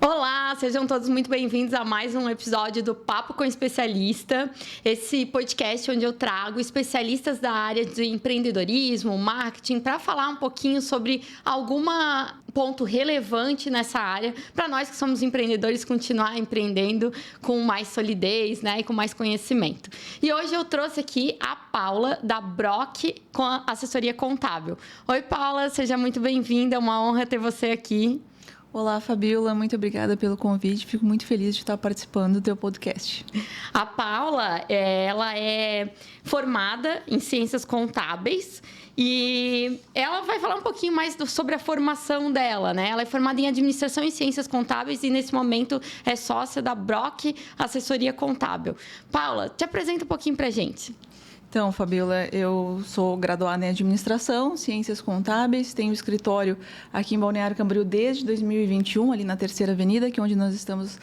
Olá, sejam todos muito bem-vindos a mais um episódio do Papo com Especialista, esse podcast onde eu trago especialistas da área de empreendedorismo, marketing, para falar um pouquinho sobre algum ponto relevante nessa área, para nós que somos empreendedores continuar empreendendo com mais solidez, né, e com mais conhecimento. E hoje eu trouxe aqui a Paula, da Brock, com a assessoria contábil. Oi, Paula, seja muito bem-vinda, é uma honra ter você aqui. Olá, Fabiola, muito obrigada pelo convite. Fico muito feliz de estar participando do teu podcast. A Paula, ela é formada em Ciências Contábeis e ela vai falar um pouquinho mais sobre a formação dela, né? Ela é formada em Administração e Ciências Contábeis e, nesse momento, é sócia da Brock Assessoria Contábil. Paula, te apresenta um pouquinho pra gente. Então, Fabiola, eu sou graduada em Administração, Ciências Contábeis, tenho escritório aqui em Balneário Camboriú desde 2021, ali na Terceira Avenida, que é onde nós estamos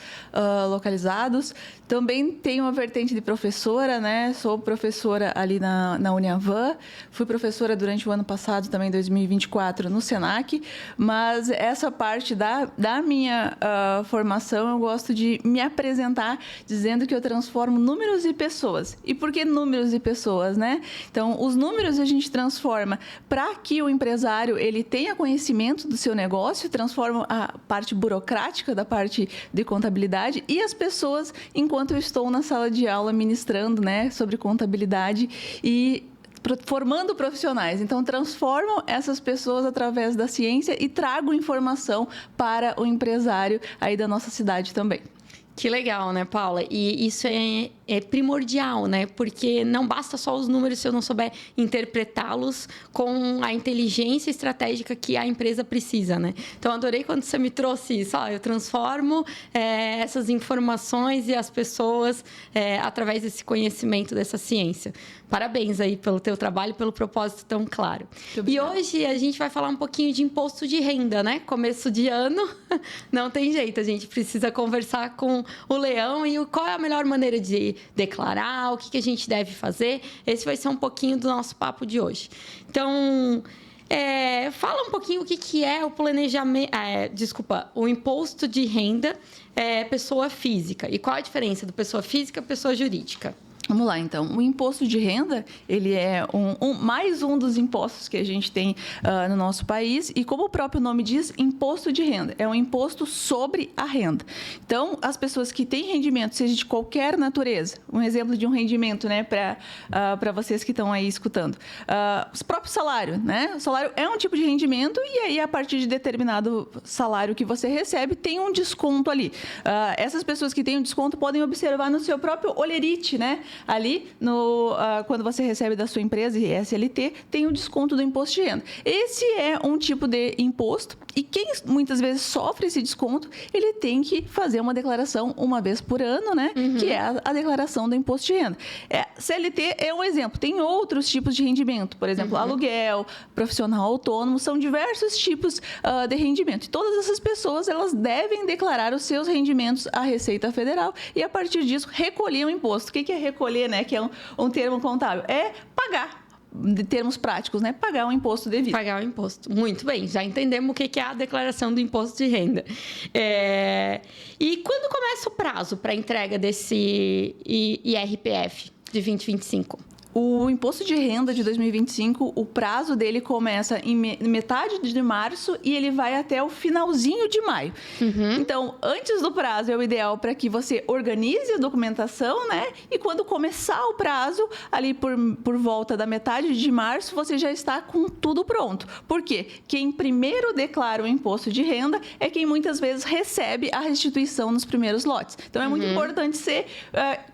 localizados. Também tenho uma vertente de professora, né? Sou professora ali na Uniavan, fui professora durante o ano passado, também 2024, no Senac, mas essa parte da minha formação, eu gosto de me apresentar dizendo que eu transformo números e pessoas. E por que números e pessoas? Né? Então, os números a gente transforma para que o empresário ele tenha conhecimento do seu negócio, transforma a parte burocrática da parte de contabilidade e as pessoas, enquanto eu estou na sala de aula ministrando, né, sobre contabilidade e formando profissionais. Então, transformo essas pessoas através da ciência e trago informação para o empresário aí da nossa cidade também. Que legal, né, Paula? E isso é primordial, né? Porque não basta só os números se eu não souber interpretá-los com a inteligência estratégica que a empresa precisa, né? Então, adorei quando você me trouxe isso. Eu transformo essas informações e as pessoas através desse conhecimento, dessa ciência. Parabéns aí pelo teu trabalho, pelo propósito tão claro. E hoje a gente vai falar um pouquinho de imposto de renda, né? Começo de ano, não tem jeito, a gente precisa conversar com o Leão e qual é a melhor maneira de declarar, o que a gente deve fazer. Esse vai ser um pouquinho do nosso papo de hoje. Então, fala um pouquinho o que é o planejamento, o imposto de renda pessoa física e qual a diferença do pessoa física e pessoa jurídica. Vamos lá, então. O imposto de renda, ele é mais um dos impostos que a gente tem no nosso país. E como o próprio nome diz, imposto de renda. É um imposto sobre a renda. Então, as pessoas que têm rendimento, seja de qualquer natureza, um exemplo de um rendimento, né, para vocês que estão aí escutando. O próprio salário, né? O salário é um tipo de rendimento e aí, a partir de determinado salário que você recebe, tem um desconto ali. Essas pessoas que têm um desconto podem observar no seu próprio holerite, né? Ali, quando você recebe da sua empresa, SLT, tem o desconto do imposto de renda. Esse é um tipo de imposto e quem muitas vezes sofre esse desconto, ele tem que fazer uma declaração uma vez por ano, né? Uhum. Que é a declaração do imposto de renda. CLT é um exemplo. Tem outros tipos de rendimento, por exemplo, aluguel, profissional autônomo, são diversos tipos de rendimento. E todas essas pessoas, elas devem declarar os seus rendimentos à Receita Federal e, a partir disso, recolher o imposto. O que é recolher, né? Que é um termo contábil. É pagar. De termos práticos, né? Pagar o imposto devido. Pagar o imposto. Muito bem, já entendemos o que é a declaração do imposto de renda. E quando começa o prazo para a entrega desse IRPF de 2025? O imposto de renda de 2025, o prazo dele começa em metade de março e ele vai até o finalzinho de maio. Uhum. Então, antes do prazo é o ideal para que você organize a documentação, né? E quando começar o prazo, ali por volta da metade de março, você já está com tudo pronto. Por quê? Quem primeiro declara o imposto de renda é quem muitas vezes recebe a restituição nos primeiros lotes. Então, é muito importante você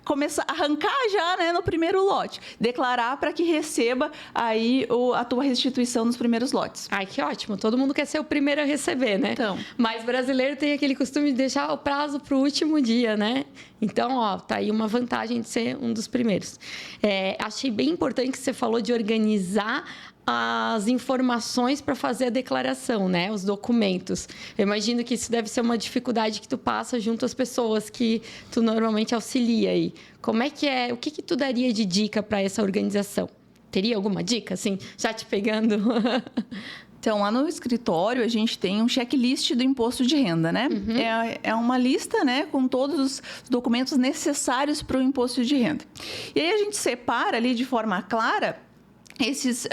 começar a arrancar já, né, no primeiro lote. Declarar para que receba aí a tua restituição nos primeiros lotes. Ai, que ótimo. Todo mundo quer ser o primeiro a receber, né? Então. Mas brasileiro tem aquele costume de deixar o prazo para o último dia, né? Então, tá aí uma vantagem de ser um dos primeiros. Achei bem importante que você falou de organizar as informações para fazer a declaração, né? Os documentos. Eu imagino que isso deve ser uma dificuldade que tu passa junto às pessoas que tu normalmente auxilia aí. Como é que é? O que tu daria de dica para essa organização? Teria alguma dica, assim, já te pegando? Então, lá no escritório, a gente tem um checklist do imposto de renda, né? É uma lista, né, com todos os documentos necessários para o imposto de renda. E aí a gente separa ali de forma clara esses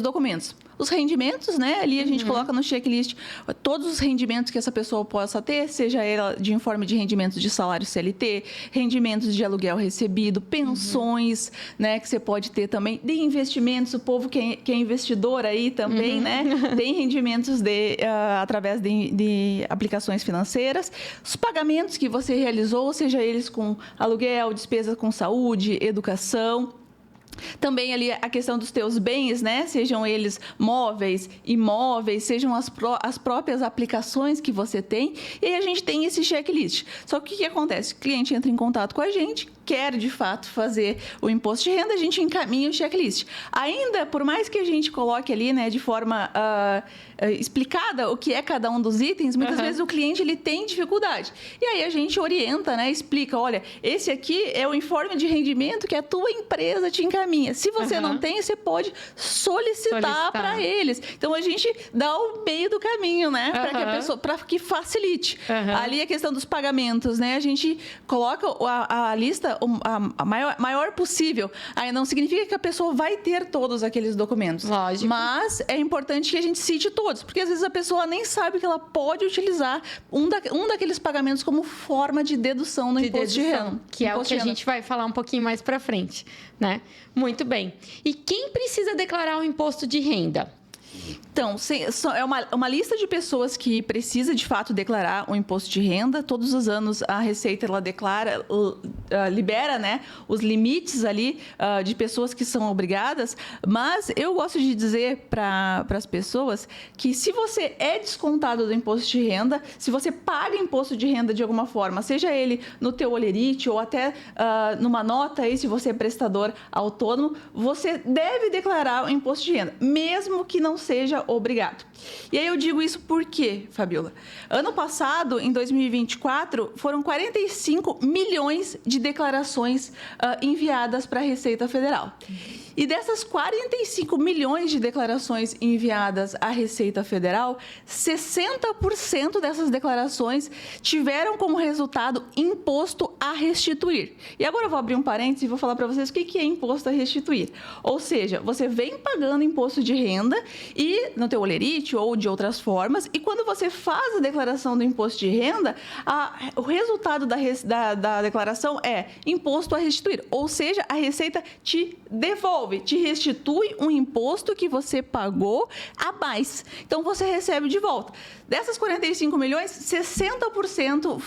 documentos. Os rendimentos, né? Ali a gente coloca no checklist todos os rendimentos que essa pessoa possa ter, seja ela de informe de rendimentos de salário CLT, rendimentos de aluguel recebido, pensões, né? Que você pode ter também, de investimentos, o povo que é investidor aí também, né? Tem rendimentos através de aplicações financeiras, os pagamentos que você realizou, seja eles com aluguel, despesa com saúde, educação. Também ali a questão dos teus bens, né? Sejam eles móveis, imóveis, sejam as próprias aplicações que você tem. E aí a gente tem esse checklist. Só que o que acontece? O cliente entra em contato com a gente, quer de fato fazer o imposto de renda, a gente encaminha o checklist. Ainda, por mais que a gente coloque ali, né, de forma explicada o que é cada um dos itens, muitas vezes o cliente ele tem dificuldade. E aí a gente orienta, né, explica, olha, esse aqui é o informe de rendimento que a tua empresa te encaminha. Se você não tem, você pode solicitar para eles. Então a gente dá o meio do caminho, né, para que a pessoa, para que facilite. Ali a questão dos pagamentos, né, a gente coloca a lista a maior possível. Aí não significa que a pessoa vai ter todos aqueles documentos. Lógico. Mas é importante que a gente cite todos, porque às vezes a pessoa nem sabe que ela pode utilizar um daqueles pagamentos como forma de dedução no imposto de renda. Que é o que a gente vai falar um pouquinho mais para frente, né? Muito bem. E quem precisa declarar o imposto de renda? Então, é uma lista de pessoas que precisa, de fato, declarar o imposto de renda. Todos os anos, a Receita ela declara, libera, né, os limites ali de pessoas que são obrigadas. Mas eu gosto de dizer para as pessoas que se você é descontado do imposto de renda, se você paga imposto de renda de alguma forma, seja ele no teu olerite ou até numa nota aí, se você é prestador autônomo, você deve declarar o imposto de renda, mesmo que não seja obrigado. E aí eu digo isso por quê, Fabiola? Ano passado, em 2024, foram 45 milhões de declarações enviadas para a Receita Federal. E dessas 45 milhões de declarações enviadas à Receita Federal, 60% dessas declarações tiveram como resultado imposto a restituir. E agora eu vou abrir um parênteses e vou falar para vocês o que é imposto a restituir. Ou seja, você vem pagando imposto de renda e no teu olerite ou de outras formas, e quando você faz a declaração do imposto de renda, o resultado da declaração é imposto a restituir. Ou seja, a Receita te devolve, te restitui um imposto que você pagou a mais. Então, você recebe de volta. Dessas 45 milhões, 60%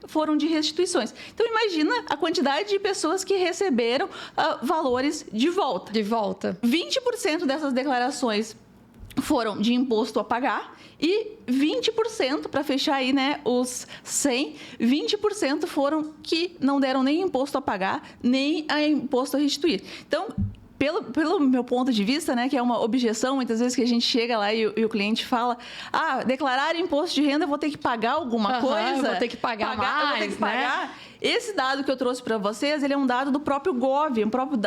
foram de restituições. Então, imagina a quantidade de pessoas que receberam valores de volta. 20% dessas declarações foram de imposto a pagar e 20%, para fechar aí, né, os 100, 20% foram que não deram nem imposto a pagar, nem a imposto a restituir. Então, pelo meu ponto de vista, né, que é uma objeção, muitas vezes que a gente chega lá e o cliente fala, declarar imposto de renda, eu vou ter que pagar alguma coisa. Vou ter que pagar mais, eu vou ter que pagar. Né? Esse dado que eu trouxe para vocês, ele é um dado do próprio GOV,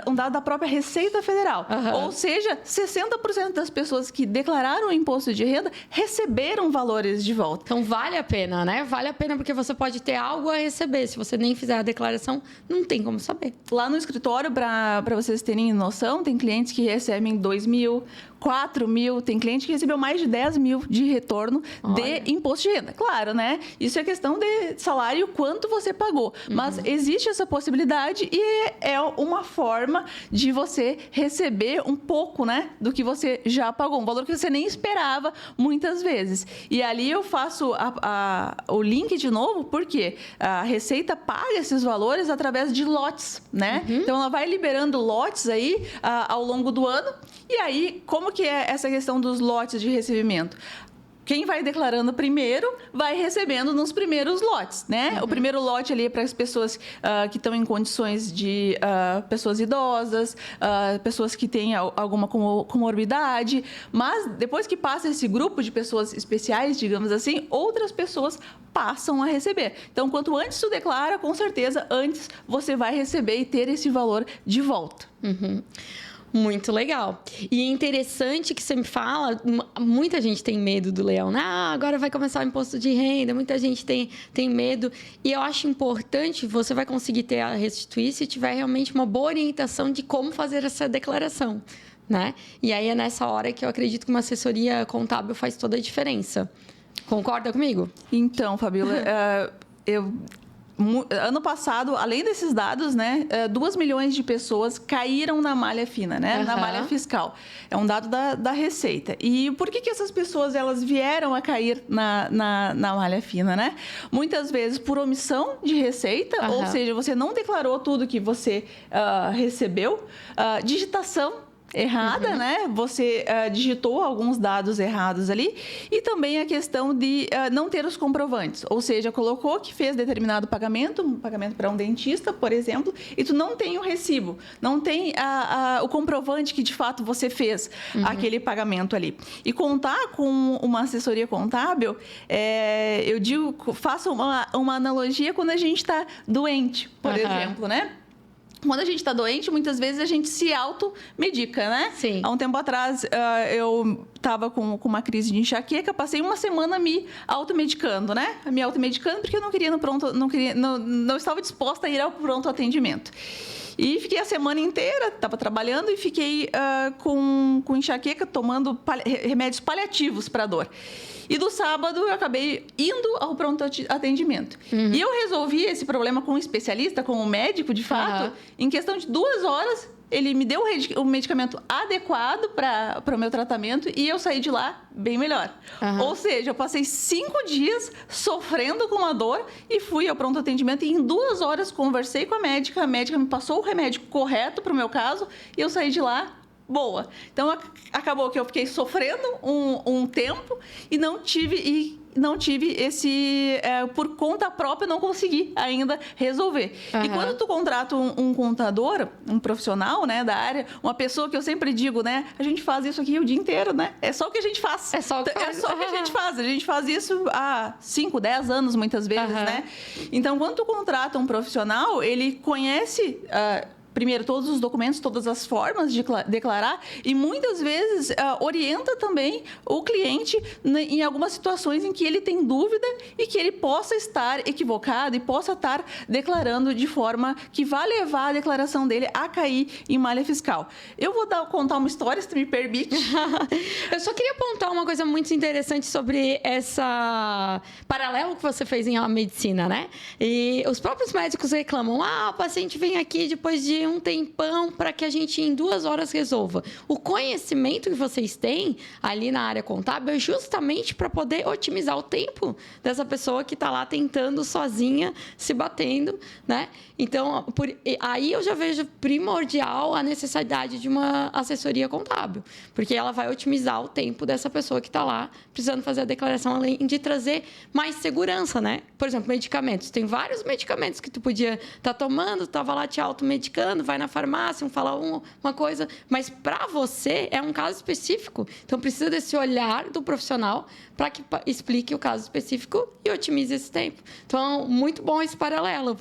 um dado da própria Receita Federal. Ou seja, 60% das pessoas que declararam o imposto de renda receberam valores de volta. Então, vale a pena, né? Vale a pena porque você pode ter algo a receber. Se você nem fizer a declaração, não tem como saber. Lá no escritório, para vocês terem noção, tem clientes que recebem 2 mil, 4 mil, tem cliente que recebeu mais de 10 mil de retorno de imposto de renda. Claro, né? Isso é questão de salário, quanto você pagou. Mas existe essa possibilidade e é uma forma de você receber um pouco, né, do que você já pagou. Um valor que você nem esperava muitas vezes. E ali eu faço o link de novo, porque a Receita paga esses valores através de lotes, né? Então, ela vai liberando lotes aí ao longo do ano. E aí, como que é essa questão dos lotes de recebimento? Quem vai declarando primeiro vai recebendo nos primeiros lotes, né? O primeiro lote ali é para as pessoas que estão em condições de pessoas idosas, pessoas que têm alguma comorbidade, mas depois que passa esse grupo de pessoas especiais, digamos assim, outras pessoas passam a receber. Então, quanto antes tu declara, com certeza, antes você vai receber e ter esse valor de volta. Muito legal. E é interessante que você me fala, muita gente tem medo do leão, né? Agora vai começar o imposto de renda, muita gente tem medo. E eu acho importante, você vai conseguir ter a restituir se tiver realmente uma boa orientação de como fazer essa declaração, né? E aí é nessa hora que eu acredito que uma assessoria contábil faz toda a diferença. Concorda comigo? Então, Fabíola, ano passado, além desses dados, né, 2 milhões de pessoas caíram na malha fina, né, na malha fiscal. É um dado da Receita. E por que essas pessoas elas vieram a cair na malha fina, né? Muitas vezes por omissão de receita, ou seja, você não declarou tudo que você recebeu, digitação errada, né? Você digitou alguns dados errados ali e também a questão de não ter os comprovantes, ou seja, colocou que fez determinado pagamento, um pagamento para um dentista, por exemplo, e tu não tem o recibo, não tem o comprovante que de fato você fez aquele pagamento ali. E contar com uma assessoria contábil, eu digo, faça uma analogia quando a gente está doente, por exemplo, né? Quando a gente está doente, muitas vezes a gente se automedica, né? Sim. Há um tempo atrás, eu estava com uma crise de enxaqueca, passei uma semana me automedicando, né? Me automedicando porque eu não estava disposta a ir ao pronto atendimento. E fiquei a semana inteira, estava trabalhando e fiquei com enxaqueca, tomando remédios paliativos para dor. E do sábado eu acabei indo ao pronto atendimento. E eu resolvi esse problema com um especialista, com um médico, de fato, em questão de 2 horas. Ele me deu o medicamento adequado para o meu tratamento e eu saí de lá bem melhor. Ou seja, eu passei 5 dias sofrendo com uma dor e fui ao pronto atendimento e em 2 horas conversei com a médica me passou o remédio correto para o meu caso e eu saí de lá boa. Então, acabou que eu fiquei sofrendo um tempo e não tive esse... por conta própria, não consegui ainda resolver. E quando tu contrata um contador, um profissional, né, da área, uma pessoa que eu sempre digo, né, a gente faz isso aqui o dia inteiro, né? É só o que a gente faz. É só o que a gente faz. A gente faz isso há 5, 10 anos, muitas vezes, né? Então, quando tu contrata um profissional, ele conhece... primeiro, todos os documentos, todas as formas de declarar e muitas vezes orienta também o cliente em algumas situações em que ele tem dúvida e que ele possa estar equivocado e possa estar declarando de forma que vá levar a declaração dele a cair em malha fiscal. Eu vou contar uma história, se tu me permite. Eu só queria apontar uma coisa muito interessante sobre essa paralelo que você fez em medicina, né? E os próprios médicos reclamam, o paciente vem aqui depois de um tempão para que a gente em 2 horas resolva. O conhecimento que vocês têm ali na área contábil é justamente para poder otimizar o tempo dessa pessoa que está lá tentando sozinha, se batendo, né? Então, aí eu já vejo primordial a necessidade de uma assessoria contábil, porque ela vai otimizar o tempo dessa pessoa que está lá precisando fazer a declaração, além de trazer mais segurança, né? Por exemplo, medicamentos. Tem vários medicamentos que tu podia estar tomando, estava lá te automedicando, vai na farmácia, fala uma coisa, mas para você é um caso específico. Então, precisa desse olhar do profissional para que explique o caso específico e otimize esse tempo. Então, muito bom esse paralelo.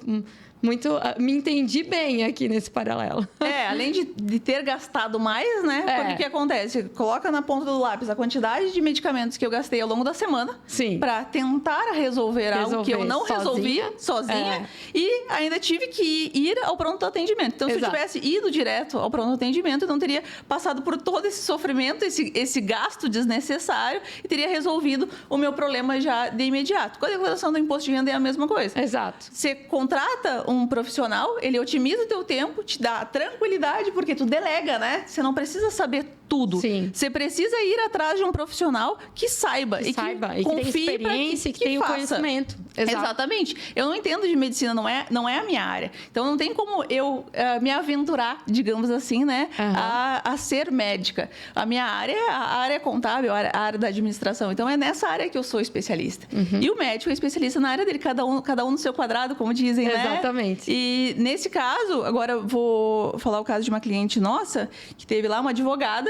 Me entendi bem aqui nesse paralelo. Além de ter gastado mais, né? Porque o que acontece? Coloca na ponta do lápis a quantidade de medicamentos que eu gastei ao longo da semana para tentar resolver algo que eu não resolvia sozinha e ainda tive que ir ao pronto atendimento. Então, se eu tivesse ido direto ao pronto atendimento, eu não teria passado por todo esse sofrimento, esse gasto desnecessário e teria resolvido o meu problema já de imediato. Com a declaração do imposto de renda é a mesma coisa. Exato. Você contrata um profissional, ele otimiza o teu tempo, te dá tranquilidade, porque tu delega, né? Você não precisa saber tudo. Sim. Você precisa ir atrás de um profissional que saiba e que confie, tem experiência, que tem o conhecimento. Exatamente. Eu não entendo de medicina, não é a minha área. Então, não tem como eu me aventurar, digamos assim, né? A ser médica. A minha área é a área contábil, a área da administração. Então, é nessa área que eu sou especialista. E o médico é especialista na área dele, cada um no seu quadrado, como dizem, né? Exatamente. E nesse caso, agora eu vou falar o caso de uma cliente nossa, que teve lá uma advogada,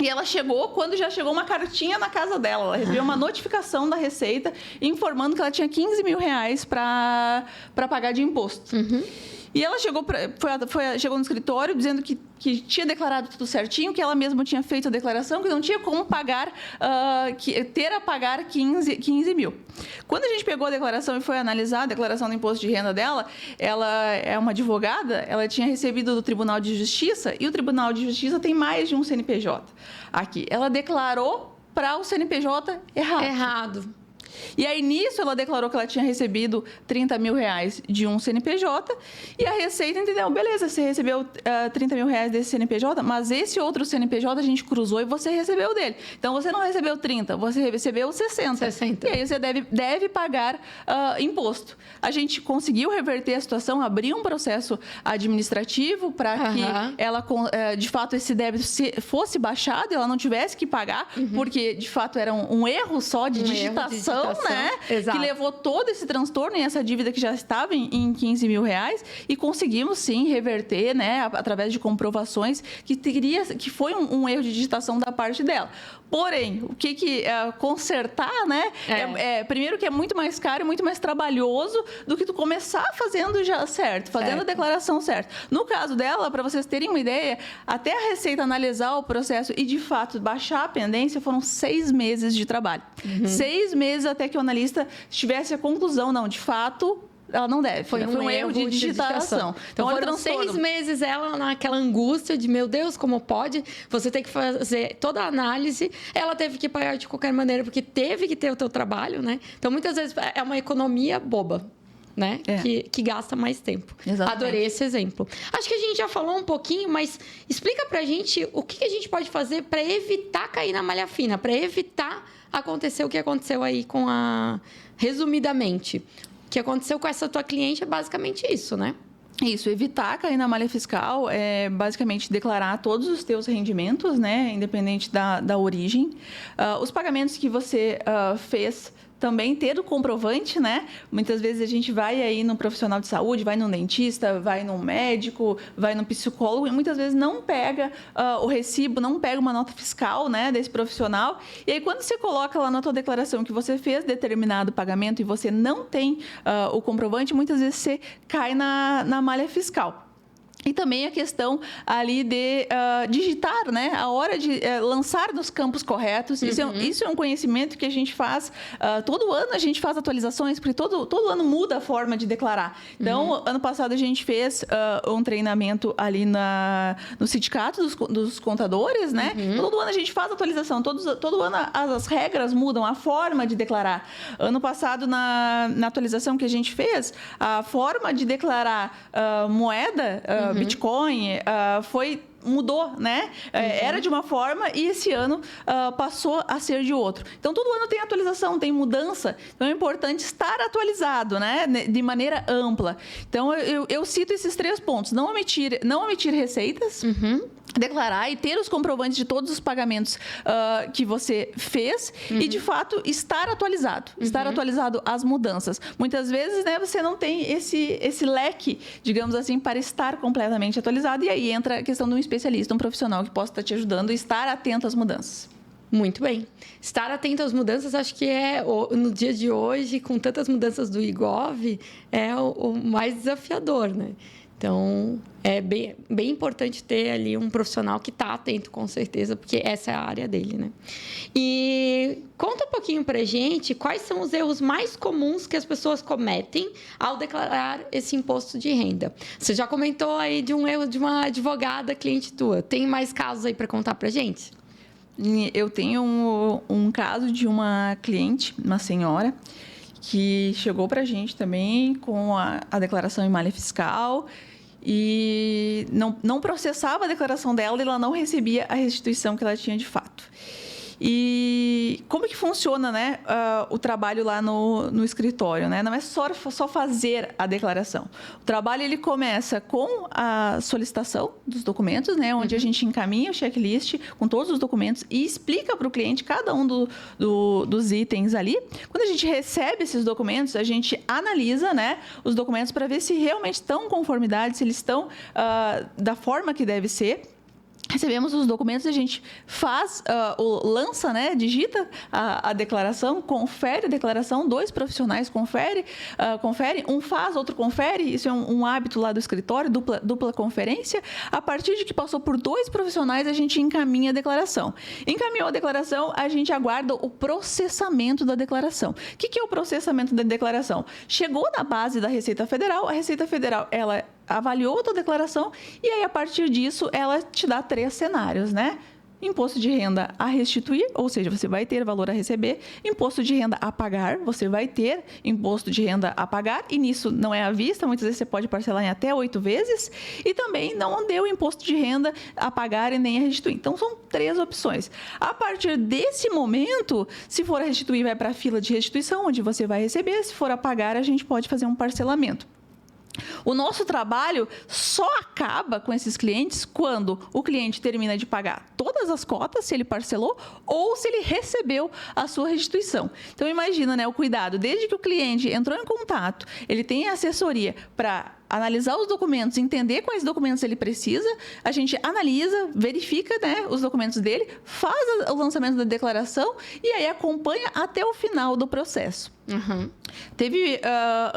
e ela chegou quando já chegou uma cartinha na casa dela. Ela recebeu uma notificação da Receita informando que ela tinha 15 mil reais para pagar de imposto. E ela chegou no escritório dizendo que tinha declarado tudo certinho, que ela mesma tinha feito a declaração, que não tinha como pagar, ter a pagar 15 mil. Quando a gente pegou a declaração e foi analisar a declaração do imposto de renda dela, ela é uma advogada, ela tinha recebido do Tribunal de Justiça, e o Tribunal de Justiça tem mais de um CNPJ aqui. Ela declarou para o CNPJ errado. E aí, nisso, ela declarou que ela tinha recebido 30 mil reais de um CNPJ e a Receita entendeu, beleza, você recebeu 30 mil reais desse CNPJ, mas esse outro CNPJ a gente cruzou e você recebeu dele. Então, você não recebeu 30, você recebeu 60. E aí, você deve pagar imposto. A gente conseguiu reverter a situação, abrir um processo administrativo para que ela, de fato, esse débito fosse baixado e ela não tivesse que pagar, porque, de fato, era um erro só de digitação. Né? Que levou todo esse transtorno e essa dívida que já estava em 15 mil reais e conseguimos sim reverter, né, através de comprovações que foi um erro de digitação da parte dela. Porém, o que consertar, né? Primeiro que é muito mais caro e muito mais trabalhoso do que tu começar fazendo já certo, fazendo a declaração certa. No caso dela, para vocês terem uma ideia, até a Receita analisar o processo e, de fato, baixar a pendência, foram 6 meses de trabalho. 6 meses até que o analista tivesse a conclusão, não, de fato, ela não deve. Foi um erro de digitação. Então, foram 6 meses ela naquela angústia de, meu Deus, como pode? Você tem que fazer toda a análise. Ela teve que pagar de qualquer maneira, porque teve que ter o teu trabalho, né? Então, muitas vezes, é uma economia boba, né? Que gasta mais tempo. Exatamente. Adorei esse exemplo. Acho que a gente já falou um pouquinho, mas explica pra gente o que a gente pode fazer para evitar cair na malha fina, para evitar acontecer o que aconteceu aí com a... Resumidamente, o que aconteceu com essa tua cliente é basicamente isso, né? Isso, evitar cair na malha fiscal é basicamente declarar todos os teus rendimentos, né? Independente da origem. Os pagamentos que você fez também ter o comprovante, né? Muitas vezes a gente vai aí no profissional de saúde, vai no dentista, vai no médico, vai no psicólogo e muitas vezes não pega o recibo, não pega uma nota fiscal, né, desse profissional. E aí quando você coloca lá na tua declaração que você fez determinado pagamento e você não tem o comprovante, muitas vezes você cai na malha fiscal. E também a questão ali de digitar, né? A hora de lançar nos campos corretos. Isso é um conhecimento que a gente faz. Todo ano a gente faz atualizações, porque todo ano muda a forma de declarar. Então, ano passado a gente fez um treinamento ali no sindicato dos contadores, né? Todo ano a gente faz atualização. Todo ano as regras mudam, a forma de declarar. Ano passado, na atualização que a gente fez, a forma de declarar moeda... Bitcoin, mudou, né? Era de uma forma e esse ano passou a ser de outro. Então, todo ano tem atualização, tem mudança. Então, é importante estar atualizado, né? De maneira ampla. Então, eu cito esses 3 pontos. Não omitir receitas, declarar e ter os comprovantes de todos os pagamentos que você fez e, de fato, estar atualizado. Estar atualizado às mudanças. Muitas vezes, né, você não tem esse leque, digamos assim, para estar completamente atualizado. E aí entra a questão de um especialista, um profissional que possa estar te ajudando a estar atento às mudanças. Muito bem. Estar atento às mudanças, acho que no dia de hoje, com tantas mudanças do IGOV, é o mais desafiador, né? Então, é bem importante ter ali um profissional que está atento, com certeza, porque essa é a área dele, né? E conta um pouquinho pra gente quais são os erros mais comuns que as pessoas cometem ao declarar esse imposto de renda. Você já comentou aí de um erro de uma advogada cliente tua. Tem mais casos aí para contar pra gente? Eu tenho um caso de uma cliente, uma senhora, que chegou para a gente também com a declaração em malha fiscal e não processava a declaração dela e ela não recebia a restituição que ela tinha de fato. E como que funciona, né, o trabalho lá no escritório, né? Não é só fazer a declaração. O trabalho ele começa com a solicitação dos documentos, né, onde a gente encaminha o checklist com todos os documentos e explica para o cliente cada um dos itens ali. Quando a gente recebe esses documentos, a gente analisa, né, os documentos para ver se realmente estão em conformidade, se eles estão da forma que deve ser. recebemos os documentos, a gente faz, lança, né, digita a declaração, confere a declaração, 2 profissionais conferem, um faz, outro confere, isso é um hábito lá do escritório, dupla conferência. A partir de que passou por 2 profissionais, a gente encaminha a declaração. Encaminhou a declaração, a gente aguarda o processamento da declaração. O que é o processamento da declaração? Chegou na base da Receita Federal, a Receita Federal, ela avaliou a tua declaração e aí, a partir disso, ela te dá 3 cenários, né? Imposto de renda a restituir, ou seja, você vai ter valor a receber. Imposto de renda a pagar, você vai ter imposto de renda a pagar. E nisso não é à vista, muitas vezes você pode parcelar em até 8 vezes. E também não deu imposto de renda a pagar e nem a restituir. Então, são 3 opções. A partir desse momento, se for a restituir, vai para a fila de restituição, onde você vai receber. Se for a pagar, a gente pode fazer um parcelamento. O nosso trabalho só acaba com esses clientes quando o cliente termina de pagar todas as cotas, se ele parcelou, ou se ele recebeu a sua restituição. Então, imagina, né, o cuidado. Desde que o cliente entrou em contato, ele tem assessoria para analisar os documentos, entender quais documentos ele precisa, a gente analisa, verifica, né, os documentos dele, faz o lançamento da declaração e aí acompanha até o final do processo. Uhum. Teve,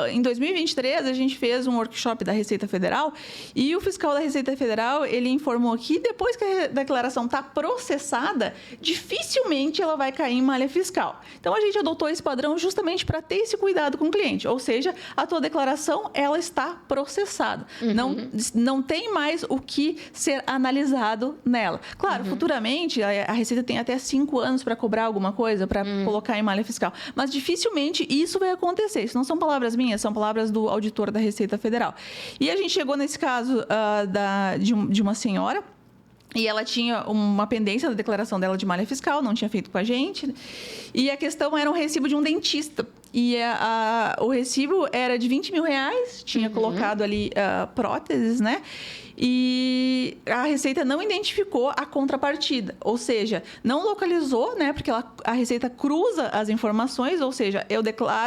em 2023, a gente fez um workshop da Receita Federal e o fiscal da Receita Federal, ele informou que depois que a declaração está processada, dificilmente ela vai cair em malha fiscal. Então, a gente adotou esse padrão justamente para ter esse cuidado com o cliente, ou seja, a tua declaração, ela está processada. Uhum. Não tem mais o que ser analisado nela. Claro, futuramente, a Receita tem até 5 anos para cobrar alguma coisa, para colocar em malha fiscal, mas dificilmente isso vai acontecer. Isso não são palavras minhas, são palavras do auditor da Receita Federal. E a gente chegou nesse caso de uma senhora e ela tinha uma pendência da declaração dela de malha fiscal, não tinha feito com a gente. E a questão era um recibo de um dentista. E o recibo era de R$20 mil, tinha colocado ali próteses, né? E a Receita não identificou a contrapartida, ou seja, não localizou, né? Porque a Receita cruza as informações, ou seja,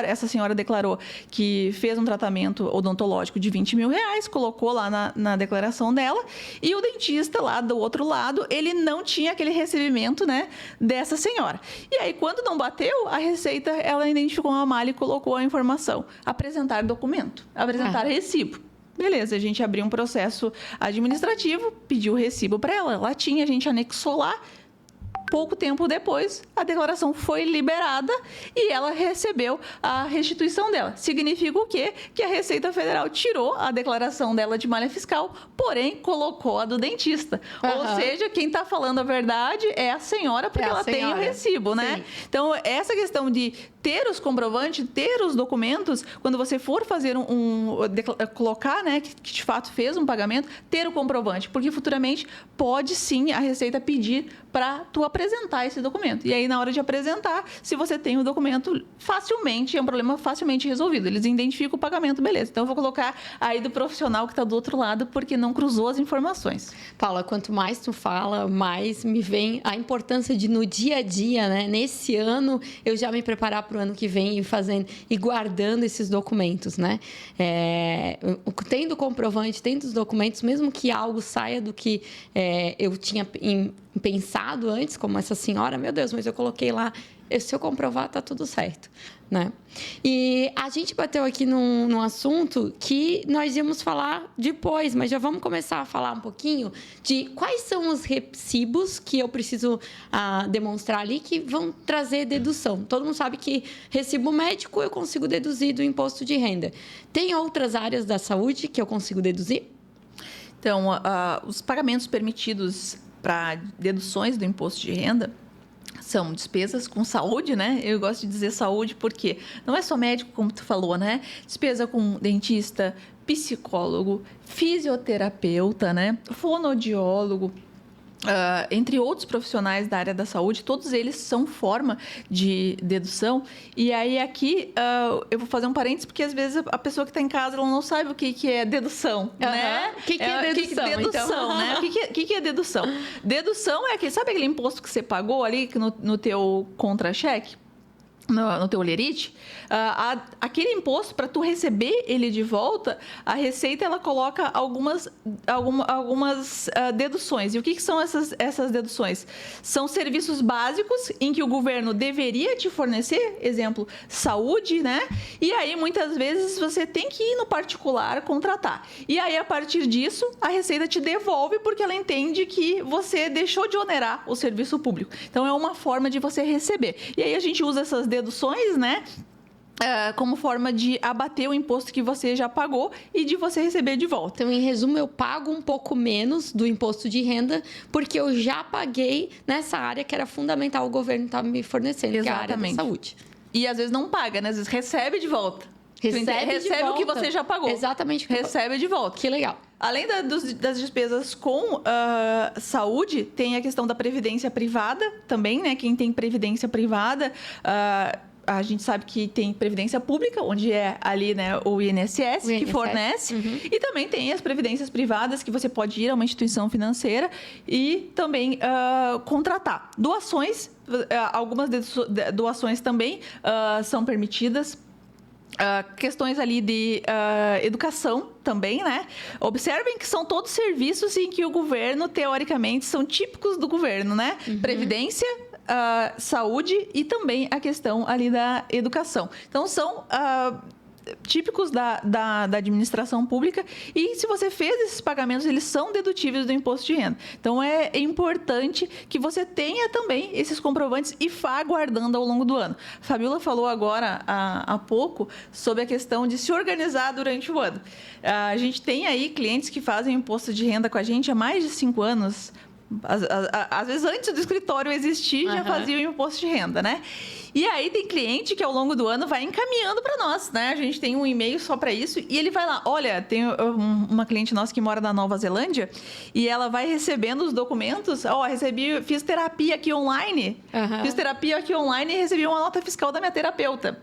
essa senhora declarou que fez um tratamento odontológico de R$20 mil, colocou lá na declaração dela, e o dentista lá do outro lado, ele não tinha aquele recebimento, né, dessa senhora. E aí, quando não bateu, a Receita, ela identificou uma malha e colocou a informação: apresentar documento, apresentar recibo. Beleza, a gente abriu um processo administrativo, pediu o recibo para ela, ela tinha, a gente anexou lá. Pouco tempo depois, a declaração foi liberada e ela recebeu a restituição dela. Significa o quê? Que a Receita Federal tirou a declaração dela de malha fiscal, porém colocou a do dentista. Ou seja, quem está falando a verdade é a senhora, porque ela tem o recibo, né? Sim. Então, essa questão de ter os comprovantes, ter os documentos, quando você for fazer colocar, né, que de fato fez um pagamento, ter o comprovante, porque futuramente pode sim a Receita pedir para tu apresentar esse documento. E aí, na hora de apresentar, se você tem o documento, facilmente, é um problema facilmente resolvido. Eles identificam o pagamento, beleza. Então, eu vou colocar aí do profissional que está do outro lado, porque não cruzou as informações. Paula, quanto mais tu fala, mais me vem a importância de, no dia a dia, né? Nesse ano, eu já me preparar para o ano que vem e guardando esses documentos, né? Tendo comprovante, tendo os documentos, mesmo que algo saia do que eu tinha pensado antes, como essa senhora, meu Deus, mas eu coloquei lá, se eu comprovar, tá tudo certo, né? E a gente bateu aqui num assunto que nós íamos falar depois, mas já vamos começar a falar um pouquinho de quais são os recibos que eu preciso demonstrar ali que vão trazer dedução. Todo mundo sabe que recibo médico eu consigo deduzir do imposto de renda. Tem outras áreas da saúde que eu consigo deduzir? Então, os pagamentos permitidos para deduções do imposto de renda são despesas com saúde, né? Eu gosto de dizer saúde porque não é só médico, como tu falou, né? Despesa com dentista, psicólogo, fisioterapeuta, né? Fonoaudiólogo, entre outros profissionais da área da saúde, todos eles são forma de dedução. E aí aqui eu vou fazer um parênteses, porque às vezes a pessoa que está em casa ela não sabe o que é dedução, né? O que é dedução? Então? Né? O que é dedução? Dedução é sabe aquele imposto que você pagou ali no teu contra-cheque? no teu holerite, aquele imposto, para tu receber ele de volta, a Receita ela coloca algumas deduções. E o que são essas deduções? São serviços básicos em que o governo deveria te fornecer, exemplo, saúde, né? E aí, muitas vezes, você tem que ir no particular contratar. E aí, a partir disso, a Receita te devolve porque ela entende que você deixou de onerar o serviço público. Então, é uma forma de você receber. E aí, a gente usa essas deduções, né? Como forma de abater o imposto que você já pagou e de você receber de volta. Então, em resumo, eu pago um pouco menos do imposto de renda porque eu já paguei nessa área que era fundamental o governo estar me fornecendo, que é a área da saúde. E às vezes não paga, né? Às vezes recebe de volta. Recebe o que você já pagou. Exatamente. Recebe de volta. Que legal. Além das despesas com saúde, tem a questão da previdência privada também, né? Quem tem previdência privada... a gente sabe que tem previdência pública, onde é ali, né, o INSS que fornece. Uhum. E também tem as previdências privadas, que você pode ir a uma instituição financeira e também contratar. Doações, algumas doações também são permitidas. Questões ali de educação também, né? Observem que são todos serviços em que o governo, teoricamente, são típicos do governo, né? Uhum. Previdência, saúde e também a questão ali da educação. Então, são típicos da administração pública e se você fez esses pagamentos, eles são dedutíveis do imposto de renda. Então, é importante que você tenha também esses comprovantes e vá guardando ao longo do ano. A Fabiola falou agora, há pouco, sobre a questão de se organizar durante o ano. A gente tem aí clientes que fazem imposto de renda com a gente há mais de 5 anos. Às vezes, antes do escritório existir, já fazia o imposto de renda, né? E aí, tem cliente que, ao longo do ano, vai encaminhando para nós, né? A gente tem um e-mail só para isso e ele vai lá. Olha, tem uma cliente nossa que mora na Nova Zelândia e ela vai recebendo os documentos. Fiz terapia aqui online. Fiz terapia aqui online e recebi uma nota fiscal da minha terapeuta.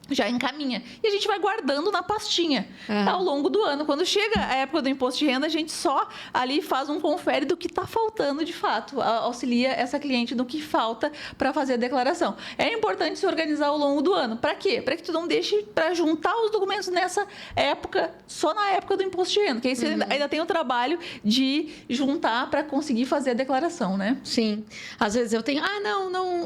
Já encaminha. E a gente vai guardando na pastinha ao longo do ano. Quando chega a época do imposto de renda, a gente só ali faz um confere do que está faltando de fato. Auxilia essa cliente no que falta para fazer a declaração. É importante se organizar ao longo do ano. Para quê? Para que tu não deixe para juntar os documentos nessa época, só na época do imposto de renda. Que aí você ainda tem o trabalho de juntar para conseguir fazer a declaração, né? Sim. Às vezes eu tenho,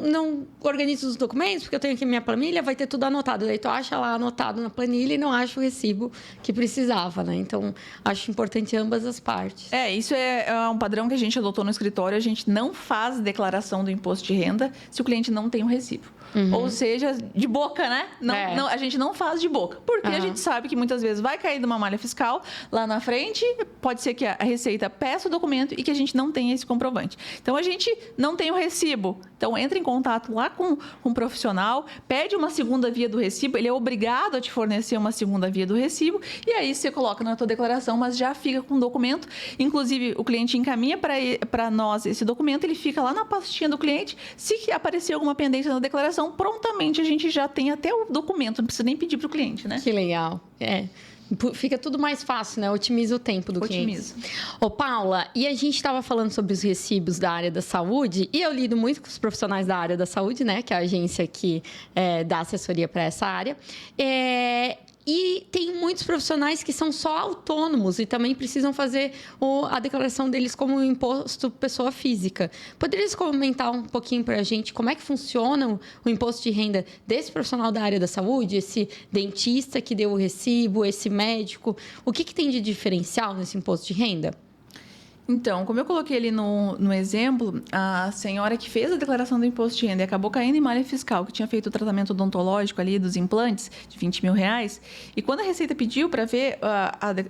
não organizo os documentos, porque eu tenho aqui minha planilha, vai ter tudo anotado. Daí tu acha lá anotado na planilha e não acha o recibo que precisava, né? Então, acho importante ambas as partes. Isso é um padrão que a gente adotou no escritório. A gente não faz declaração do imposto de renda se o cliente não tem um recibo. Ou seja, de boca, né? Não, a gente não faz de boca. Porque a gente sabe que muitas vezes vai cair de uma malha fiscal lá na frente. Pode ser que a Receita peça o documento e que a gente não tenha esse comprovante. Então, a gente não tem o recibo. Então, entra em contato lá com um profissional, pede uma segunda via do recibo. Ele é obrigado a te fornecer uma segunda via do recibo. E aí, você coloca na tua declaração, mas já fica com o documento. Inclusive, o cliente encaminha para nós esse documento. Ele fica lá na pastinha do cliente. Se aparecer alguma pendência na declaração, prontamente a gente já tem até o documento, não precisa nem pedir para o cliente, né? Que legal. Fica tudo mais fácil, né? Otimiza o tempo do cliente. Ô, Paula, e a gente estava falando sobre os recibos da área da saúde, e eu lido muito com os profissionais da área da saúde, né? Que é a agência que dá assessoria para essa área. E tem muitos profissionais que são só autônomos e também precisam fazer a declaração deles como imposto pessoa física. Poderias comentar um pouquinho para a gente como é que funciona o imposto de renda desse profissional da área da saúde, esse dentista que deu o recibo, esse médico? O que tem de diferencial nesse imposto de renda? Então, como eu coloquei ali no exemplo, a senhora que fez a declaração do imposto de renda e acabou caindo em malha fiscal, que tinha feito o tratamento odontológico ali dos implantes de R$20 mil, e quando a Receita pediu para ver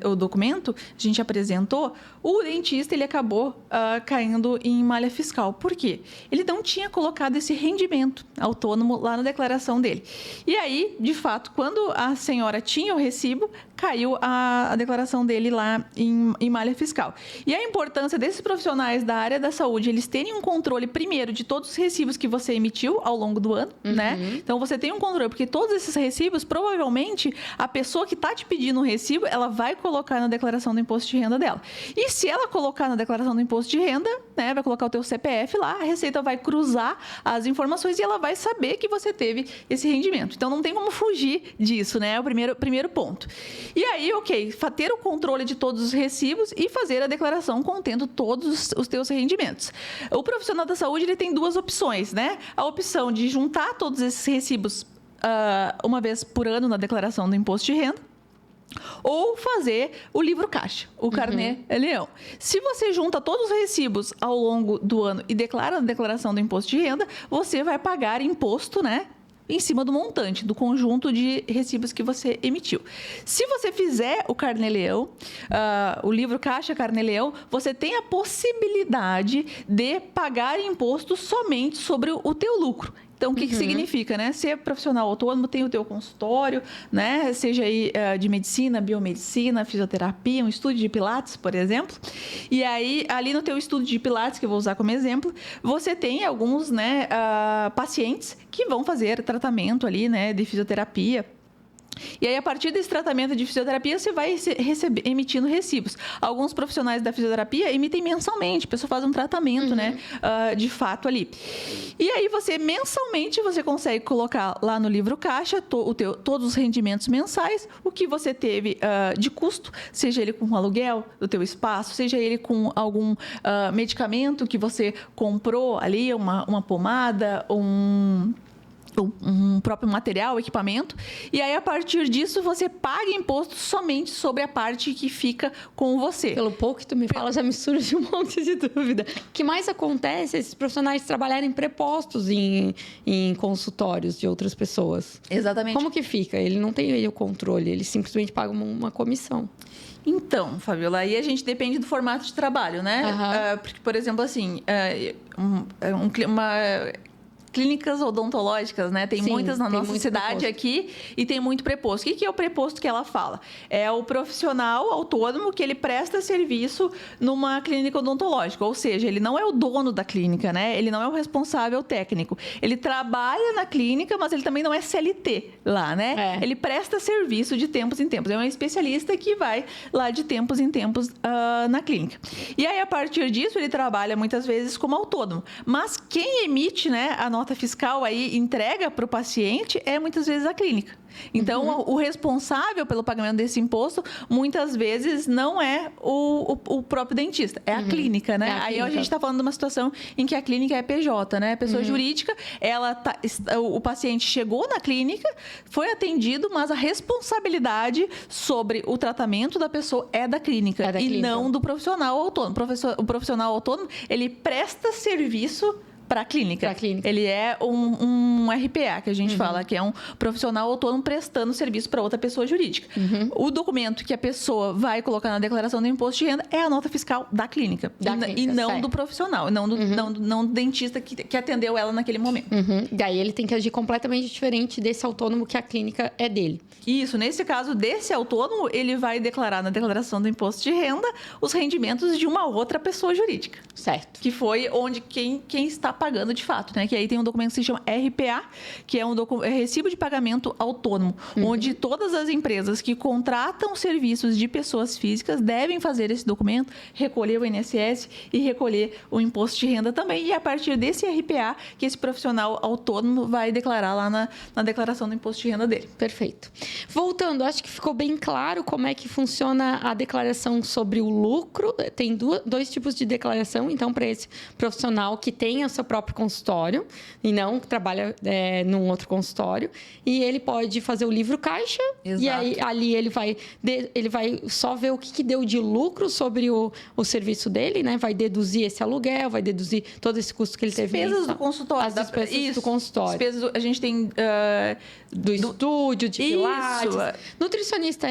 o documento, a gente apresentou, o dentista ele acabou caindo em malha fiscal. Por quê? Ele não tinha colocado esse rendimento autônomo lá na declaração dele. E aí, de fato, quando a senhora tinha o recibo, caiu a declaração dele lá em malha fiscal. E a importância desses profissionais da área da saúde, eles terem um controle, primeiro, de todos os recibos que você emitiu ao longo do ano, né? Então, você tem um controle, porque todos esses recibos, provavelmente, a pessoa que está te pedindo um recibo, ela vai colocar na declaração do imposto de renda dela. E se ela colocar na declaração do imposto de renda, né, vai colocar o teu CPF lá, a Receita vai cruzar as informações e ela vai saber que você teve esse rendimento. Então, não tem como fugir disso, né? É o primeiro ponto. E aí, ok, ter o controle de todos os recibos e fazer a declaração contendo todos os teus rendimentos. O profissional da saúde, ele tem duas opções, né? A opção de juntar todos esses recibos uma vez por ano na declaração do imposto de renda, ou fazer o livro caixa, o Carnê-Leão. Se você junta todos os recibos ao longo do ano e declara na declaração do imposto de renda, você vai pagar imposto, né, em cima do montante, do conjunto de recibos que você emitiu. Se você fizer o Carnê-Leão, o livro caixa Carnê-Leão, você tem a possibilidade de pagar imposto somente sobre o teu lucro. Então, o que significa, né? Ser profissional autônomo, tem o teu consultório, né? Seja aí de medicina, biomedicina, fisioterapia, um estúdio de pilates, por exemplo. E aí, ali no teu estúdio de pilates, que eu vou usar como exemplo, você tem alguns, né, pacientes que vão fazer tratamento ali, né, de fisioterapia. E aí, a partir desse tratamento de fisioterapia, você vai emitindo recibos. Alguns profissionais da fisioterapia emitem mensalmente, a pessoa faz um tratamento, né, de fato ali. E aí, mensalmente, você consegue colocar lá no livro caixa todos os rendimentos mensais, o que você teve de custo, seja ele com um aluguel do teu espaço, seja ele com algum medicamento que você comprou ali, uma pomada, um próprio material, equipamento, e aí a partir disso você paga imposto somente sobre a parte que fica com você. Pelo pouco que tu me fala, já me surge um monte de dúvida. O que mais acontece é esses profissionais trabalharem prepostos em consultórios de outras pessoas. Exatamente. Como que fica? Ele não tem o controle, ele simplesmente paga uma comissão. Então, Fabiola, aí a gente depende do formato de trabalho, né? Porque, por exemplo, assim, clínicas odontológicas, né? Tem muitas na nossa cidade aqui e tem muito preposto. O que é o preposto que ela fala? É o profissional autônomo que ele presta serviço numa clínica odontológica, ou seja, ele não é o dono da clínica, né? Ele não é o responsável técnico. Ele trabalha na clínica, mas ele também não é CLT lá, né? Ele presta serviço de tempos em tempos. É um especialista que vai lá de tempos em tempos na clínica. E aí, a partir disso, ele trabalha muitas vezes como autônomo. Mas quem emite, né, a nota fiscal aí entrega para o paciente é muitas vezes a clínica. Então, o responsável pelo pagamento desse imposto, muitas vezes, não é o próprio dentista, é a clínica, né? Aí a gente está falando de uma situação em que a clínica é PJ, né? Pessoa jurídica, o paciente chegou na clínica, foi atendido, mas a responsabilidade sobre o tratamento da pessoa é da clínica e não do profissional autônomo. O profissional autônomo, ele presta serviço para a clínica. Ele é um RPA, que a gente fala, que é um profissional autônomo prestando serviço para outra pessoa jurídica. O documento que a pessoa vai colocar na declaração do imposto de renda é a nota fiscal da clínica. E não do profissional, não do dentista que atendeu ela naquele momento. Daí ele tem que agir completamente diferente desse autônomo que a clínica é dele. Isso, nesse caso desse autônomo, ele vai declarar na declaração do imposto de renda os rendimentos de uma outra pessoa jurídica. Certo. Que foi onde quem está pagando de fato, né? Que aí tem um documento que se chama RPA, que é Recibo de Pagamento Autônomo, onde todas as empresas que contratam serviços de pessoas físicas devem fazer esse documento, recolher o INSS e recolher o imposto de renda também. E a partir desse RPA, que esse profissional autônomo vai declarar lá na declaração do imposto de renda dele. Perfeito. Voltando, acho que ficou bem claro como é que funciona a declaração sobre o lucro. Tem dois tipos de declaração, então, para esse profissional que tem o seu próprio consultório e não que trabalha num outro consultório. E ele pode fazer o livro caixa. Exato. E aí ali ele vai só ver o que deu de lucro sobre o serviço dele, né? Vai deduzir esse aluguel, vai deduzir todo esse custo que ele teve. Despesas do consultório. As despesas do consultório. Despesas a gente tem... do estúdio, de pilates. Nutricionista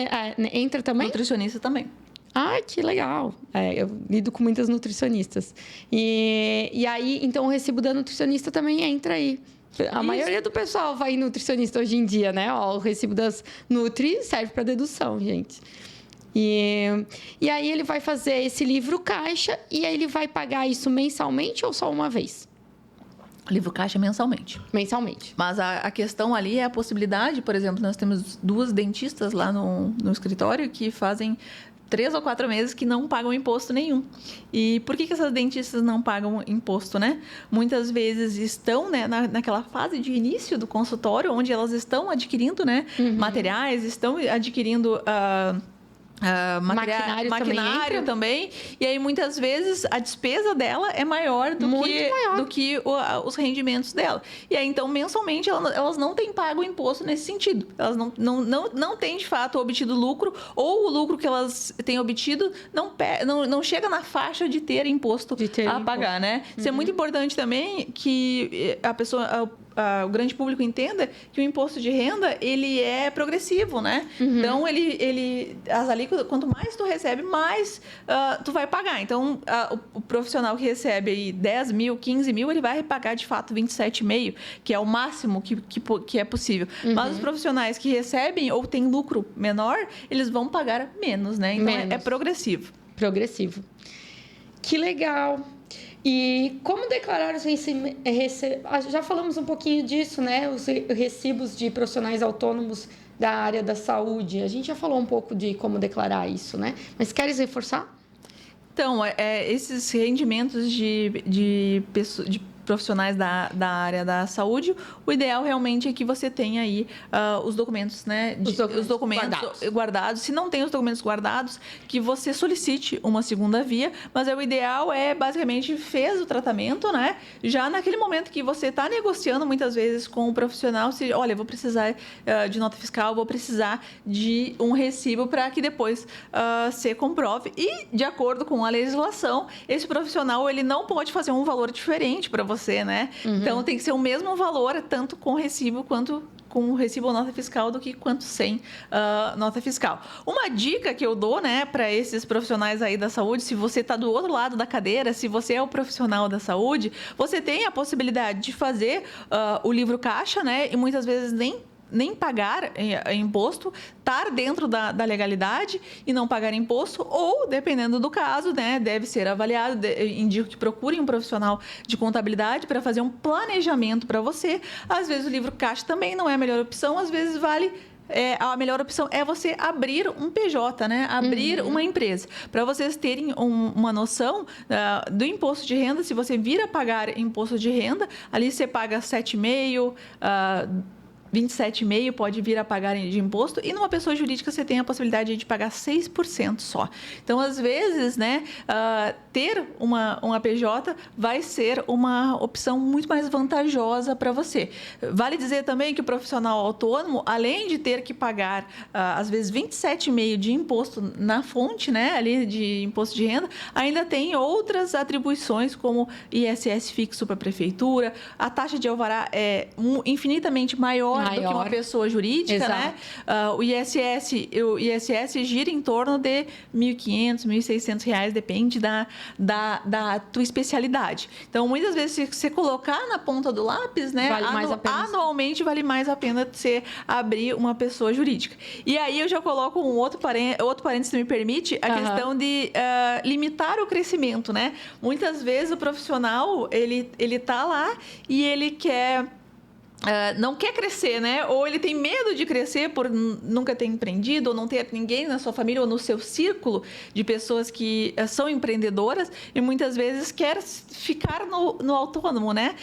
entra também? Nutricionista também. Ah, que legal. Eu lido com muitas nutricionistas. E aí, então, o recibo da nutricionista também entra aí. A maioria do pessoal vai em nutricionista hoje em dia, né? Ó, o recibo das Nutri serve para dedução, gente. E aí ele vai fazer esse livro caixa e aí ele vai pagar isso mensalmente ou só uma vez? Livro caixa mensalmente. Mensalmente. Mas a questão ali é a possibilidade, por exemplo, nós temos 2 dentistas lá no escritório que fazem 3 ou 4 meses que não pagam imposto nenhum. E por que essas dentistas não pagam imposto, né? Muitas vezes estão, né, naquela fase de início do consultório, onde elas estão adquirindo, né, materiais, estão adquirindo... maquinário também. E aí, muitas vezes, a despesa dela é maior do que os rendimentos dela. E aí, então, mensalmente, elas não têm pago imposto nesse sentido. Elas não têm, de fato, obtido lucro, ou o lucro que elas têm obtido não chega na faixa de ter imposto a pagar, né? Isso é muito importante também, que a pessoa... o grande público entenda que o imposto de renda, ele é progressivo, né? Então, as alíquotas, quanto mais tu recebe, mais tu vai pagar. Então, o profissional que recebe aí 10 mil, 15 mil, ele vai pagar, de fato, 27,5, que é o máximo que é possível. Mas os profissionais que recebem ou têm lucro menor, eles vão pagar menos, né? Então, é progressivo. Progressivo. Que legal! E como declarar os recibos? Já falamos um pouquinho disso, né? Os recibos de profissionais autônomos da área da saúde. A gente já falou um pouco de como declarar isso, né? Mas queres reforçar? Então, esses rendimentos de profissionais da área da saúde, o ideal realmente é que você tenha aí os documentos, né? Os documentos guardados. Se não tem os documentos guardados, que você solicite uma segunda via, mas o ideal basicamente, fez o tratamento, né? Já naquele momento que você está negociando, muitas vezes, com o profissional, olha, eu vou precisar de nota fiscal, vou precisar de um recibo para que depois se comprove. E, de acordo com a legislação, esse profissional, ele não pode fazer um valor diferente para você, né? Então, tem que ser o mesmo valor, tanto com recibo quanto com recibo ou nota fiscal quanto sem nota fiscal. Uma dica que eu dou, né, para esses profissionais aí da saúde, se você está do outro lado da cadeira, se você é o profissional da saúde, você tem a possibilidade de fazer o livro caixa, né? E muitas vezes nem pagar imposto, estar dentro da legalidade e não pagar imposto, ou, dependendo do caso, né, deve ser avaliado, indico que procure um profissional de contabilidade para fazer um planejamento para você. Às vezes o livro caixa também não é a melhor opção, às vezes a melhor opção é você abrir um PJ, né? Abrir uma empresa. Para vocês terem uma noção do imposto de renda, se você vir a pagar imposto de renda, ali você paga 7,5%, 27,5% pode vir a pagar de imposto, e numa pessoa jurídica você tem a possibilidade de pagar 6% só. Então, às vezes, né, ter uma PJ vai ser uma opção muito mais vantajosa para você. Vale dizer também que o profissional autônomo, além de ter que pagar, às vezes, 27,5% de imposto na fonte, né, ali de imposto de renda, ainda tem outras atribuições, como ISS fixo para a prefeitura, a taxa de alvará é infinitamente maior do que uma pessoa jurídica, exato, né? O ISS gira em torno de R$ 1.500, R$ 1.600, depende da tua especialidade. Então, muitas vezes, se você colocar na ponta do lápis, né, anualmente vale mais a pena você abrir uma pessoa jurídica. E aí eu já coloco um outro parênteses, se me permite, a questão de limitar o crescimento, né? Muitas vezes o profissional, ele tá lá e ele não quer crescer, né? Ou ele tem medo de crescer por nunca ter empreendido, ou não ter ninguém na sua família ou no seu círculo de pessoas que são empreendedoras, e muitas vezes quer ficar no autônomo, né?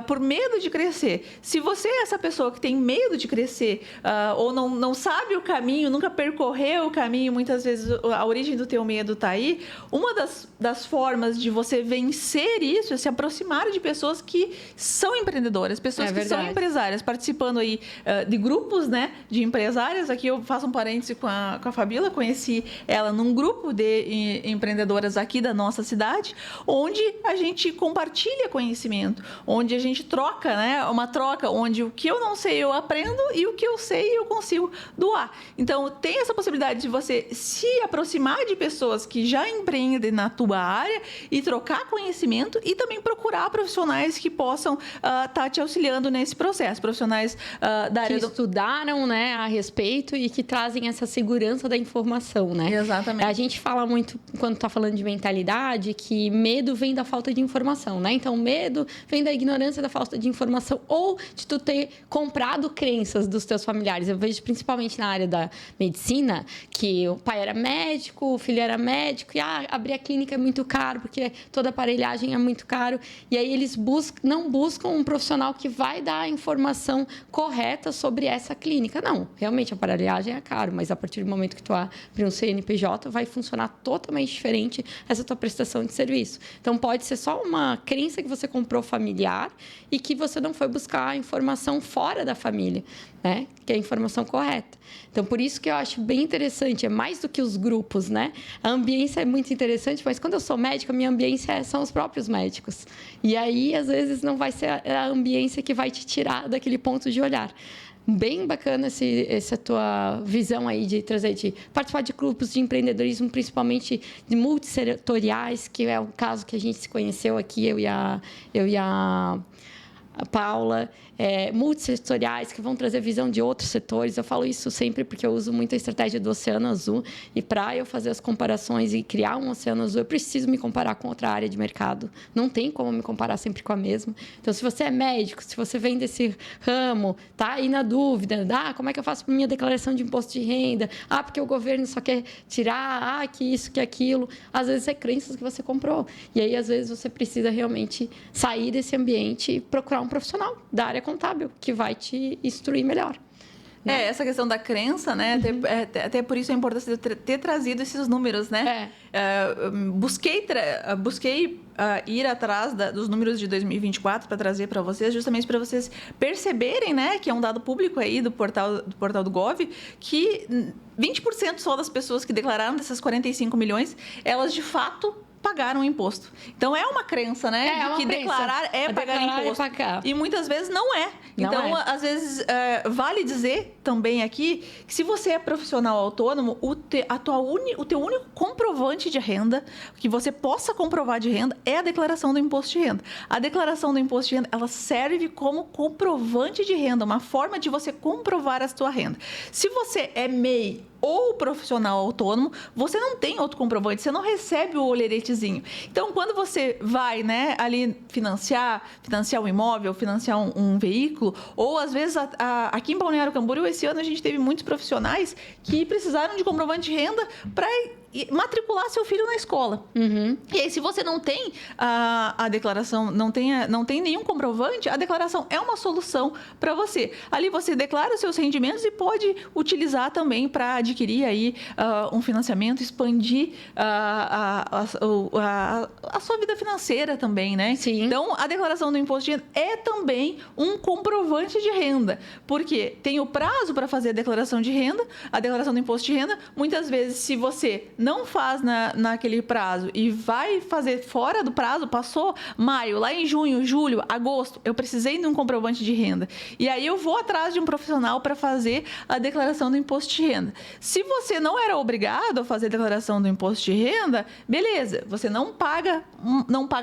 Por medo de crescer. Se você é essa pessoa que tem medo de crescer, ou não sabe o caminho, nunca percorreu o caminho, muitas vezes a origem do teu medo está aí, uma das formas de você vencer isso é se aproximar de pessoas que são empreendedoras, pessoas que são empresárias participando aí de grupos, né, de empresárias. Aqui eu faço um parêntese com a Fabíola, conheci ela num grupo de empreendedoras aqui da nossa cidade, onde a gente compartilha conhecimento, onde a gente troca, né, uma troca, onde o que eu não sei eu aprendo e o que eu sei eu consigo doar. Então, tem essa possibilidade de você se aproximar de pessoas que já empreendem na tua área e trocar conhecimento e também procurar profissionais que possam estar te auxiliando nesse processo, profissionais da área que estudaram, né, a respeito e que trazem essa segurança da informação, né? Exatamente. A gente fala muito, quando está falando de mentalidade, que medo vem da falta de informação, né? Então, medo vem da ignorância, da falta de informação ou de tu ter comprado crenças dos teus familiares. Eu vejo principalmente na área da medicina que o pai era médico, o filho era médico e abrir a clínica é muito caro porque toda aparelhagem é muito caro. E aí eles não buscam um profissional que vai dar a informação correta sobre essa clínica. Não, realmente a aparelhagem é caro, mas a partir do momento que tu abre um CNPJ, vai funcionar totalmente diferente essa tua prestação de serviço. Então, pode ser só uma crença que você comprou familiar e que você não foi buscar a informação fora da família, né? Que é a informação correta. Então, por isso que eu acho bem interessante, é mais do que os grupos, né? A ambiência é muito interessante, mas quando eu sou médica, a minha ambiência são os próprios médicos. E aí, às vezes, não vai ser a ambiência que vai te tirar daquele ponto de olhar. Bem bacana essa tua visão aí de trazer, de participar de grupos de empreendedorismo, principalmente de multissetoriais, que é o caso que a gente se conheceu aqui, eu e a Paula, multissetoriais que vão trazer visão de outros setores. Eu falo isso sempre porque eu uso muito a estratégia do Oceano Azul e para eu fazer as comparações e criar um Oceano Azul, eu preciso me comparar com outra área de mercado. Não tem como me comparar sempre com a mesma. Então, se você é médico, se você vem desse ramo, tá aí na dúvida, como é que eu faço para minha declaração de imposto de renda? Porque o governo só quer tirar, que isso, que aquilo. Às vezes é crenças que você comprou. E aí, às vezes, você precisa realmente sair desse ambiente e procurar um profissional da área contábil, que vai te instruir melhor. Essa questão da crença, né? Uhum. Até por isso a importância de ter trazido esses números, né? Busquei ir atrás dos números de 2024 para trazer para vocês, justamente para vocês perceberem, né? Que é um dado público aí do portal do Gov, que 20% só das pessoas que declararam dessas 45 milhões, elas de fato pagaram imposto. Então, é uma crença, né? De que declarar é pagar imposto. E muitas vezes não é. Então, às vezes, vale dizer também aqui que se você é profissional autônomo, o teu único comprovante de renda, que você possa comprovar de renda, é a declaração do imposto de renda. A declaração do imposto de renda, ela serve como comprovante de renda, uma forma de você comprovar a sua renda. Se você é MEI ou profissional autônomo, você não tem outro comprovante, você não recebe o olheretezinho. Então, quando você vai, né, ali financiar um imóvel, financiar um veículo, ou às vezes aqui em Balneário Camboriú, esse ano a gente teve muitos profissionais que precisaram de comprovante de renda para matricular seu filho na escola. Uhum. E aí, se você não tem a declaração, não tem nenhum comprovante, a declaração é uma solução para você. Ali você declara os seus rendimentos e pode utilizar também para adquirir aí um financiamento, expandir a sua vida financeira também, né? Sim. Então, a declaração do imposto de renda é também um comprovante de renda, porque tem o prazo para fazer a declaração de renda, a declaração do imposto de renda. Muitas vezes, se você não faz naquele prazo e vai fazer fora do prazo, passou maio, lá em junho, julho, agosto, eu precisei de um comprovante de renda. E aí eu vou atrás de um profissional para fazer a declaração do imposto de renda. Se você não era obrigado a fazer a declaração do imposto de renda, beleza, você não paga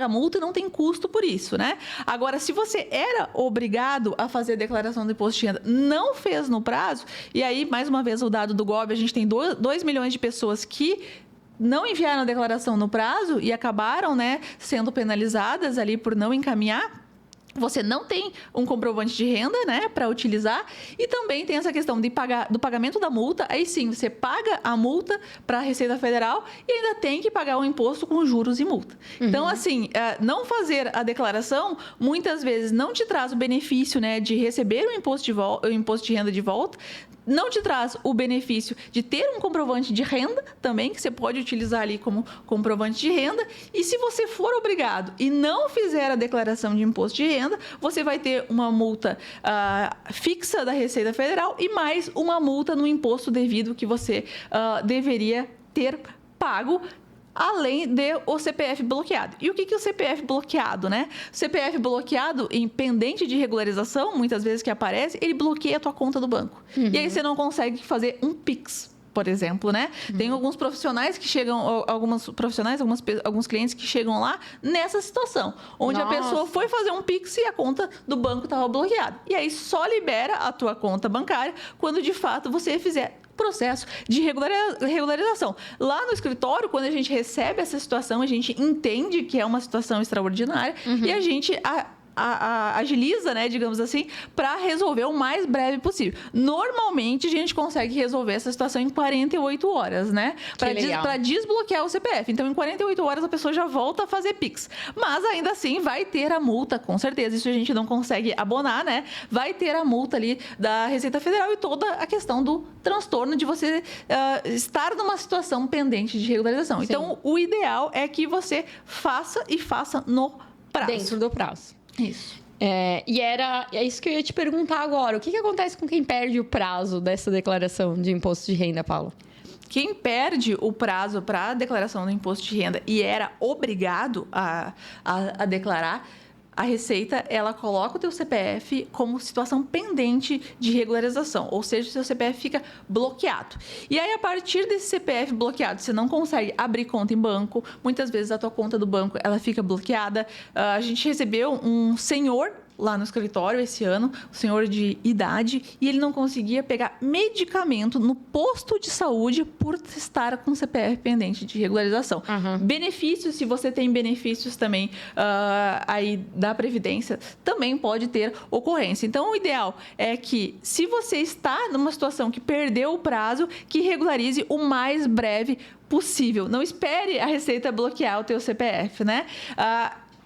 multa e não tem custo por isso, né? Agora, se você era obrigado a fazer a declaração do imposto de renda, não fez no prazo, e aí, mais uma vez, o dado do Gov, a gente tem 2 milhões de pessoas que não enviaram a declaração no prazo e acabaram, né, sendo penalizadas ali por não encaminhar. Você não tem um comprovante de renda, né, para utilizar, e também tem essa questão do pagamento da multa. Aí sim, você paga a multa para a Receita Federal e ainda tem que pagar o imposto com juros e multa. Uhum. Então, assim, não fazer a declaração muitas vezes não te traz o benefício, né, de receber o imposto de renda de volta. não te traz o benefício de ter um comprovante de renda também, que você pode utilizar ali como comprovante de renda. E se você for obrigado e não fizer a declaração de imposto de renda, você vai ter uma multa fixa da Receita Federal e mais uma multa no imposto devido que você deveria ter pago, além de o CPF bloqueado. E o que é o CPF bloqueado, né? O CPF bloqueado, em pendente de regularização, muitas vezes que aparece, ele bloqueia a tua conta do banco. E aí você não consegue fazer um Pix, por exemplo, né? Tem alguns profissionais que chegam, alguns clientes que chegam lá nessa situação, onde a pessoa foi fazer um Pix e a conta do banco estava bloqueada. E aí só libera a tua conta bancária quando de fato você fizer processo de regularização. Lá no escritório, quando a gente recebe essa situação, a gente entende que é uma situação extraordinária e a gente agiliza, né, digamos assim, para resolver o mais breve possível. Normalmente, a gente consegue resolver essa situação em 48 horas, né? Para desbloquear o CPF. Então, em 48 horas, a pessoa já volta a fazer Pix. Mas, ainda assim, vai ter a multa, com certeza. Isso a gente não consegue abonar, né? Vai ter a multa ali da Receita Federal e toda a questão do transtorno de você estar numa situação pendente de regularização. Sim. Então, o ideal é que você faça no prazo. Dentro do prazo. Isso. É isso que eu ia te perguntar agora. O que acontece com quem perde o prazo dessa declaração de imposto de renda, Paula? Quem perde o prazo para a declaração do imposto de renda e era obrigado a declarar, a Receita, ela coloca o teu CPF como situação pendente de regularização, ou seja, o seu CPF fica bloqueado. E aí, a partir desse CPF bloqueado, você não consegue abrir conta em banco, muitas vezes a tua conta do banco, ela fica bloqueada. A gente recebeu um senhor lá no escritório esse ano, um senhor de idade, e ele não conseguia pegar medicamento no posto de saúde por estar com CPF pendente de regularização. Benefícios, se você tem benefícios também aí da Previdência, também pode ter ocorrência. Então, o ideal é que, se você está numa situação que perdeu o prazo, que regularize o mais breve possível. Não espere a Receita bloquear o teu CPF, né?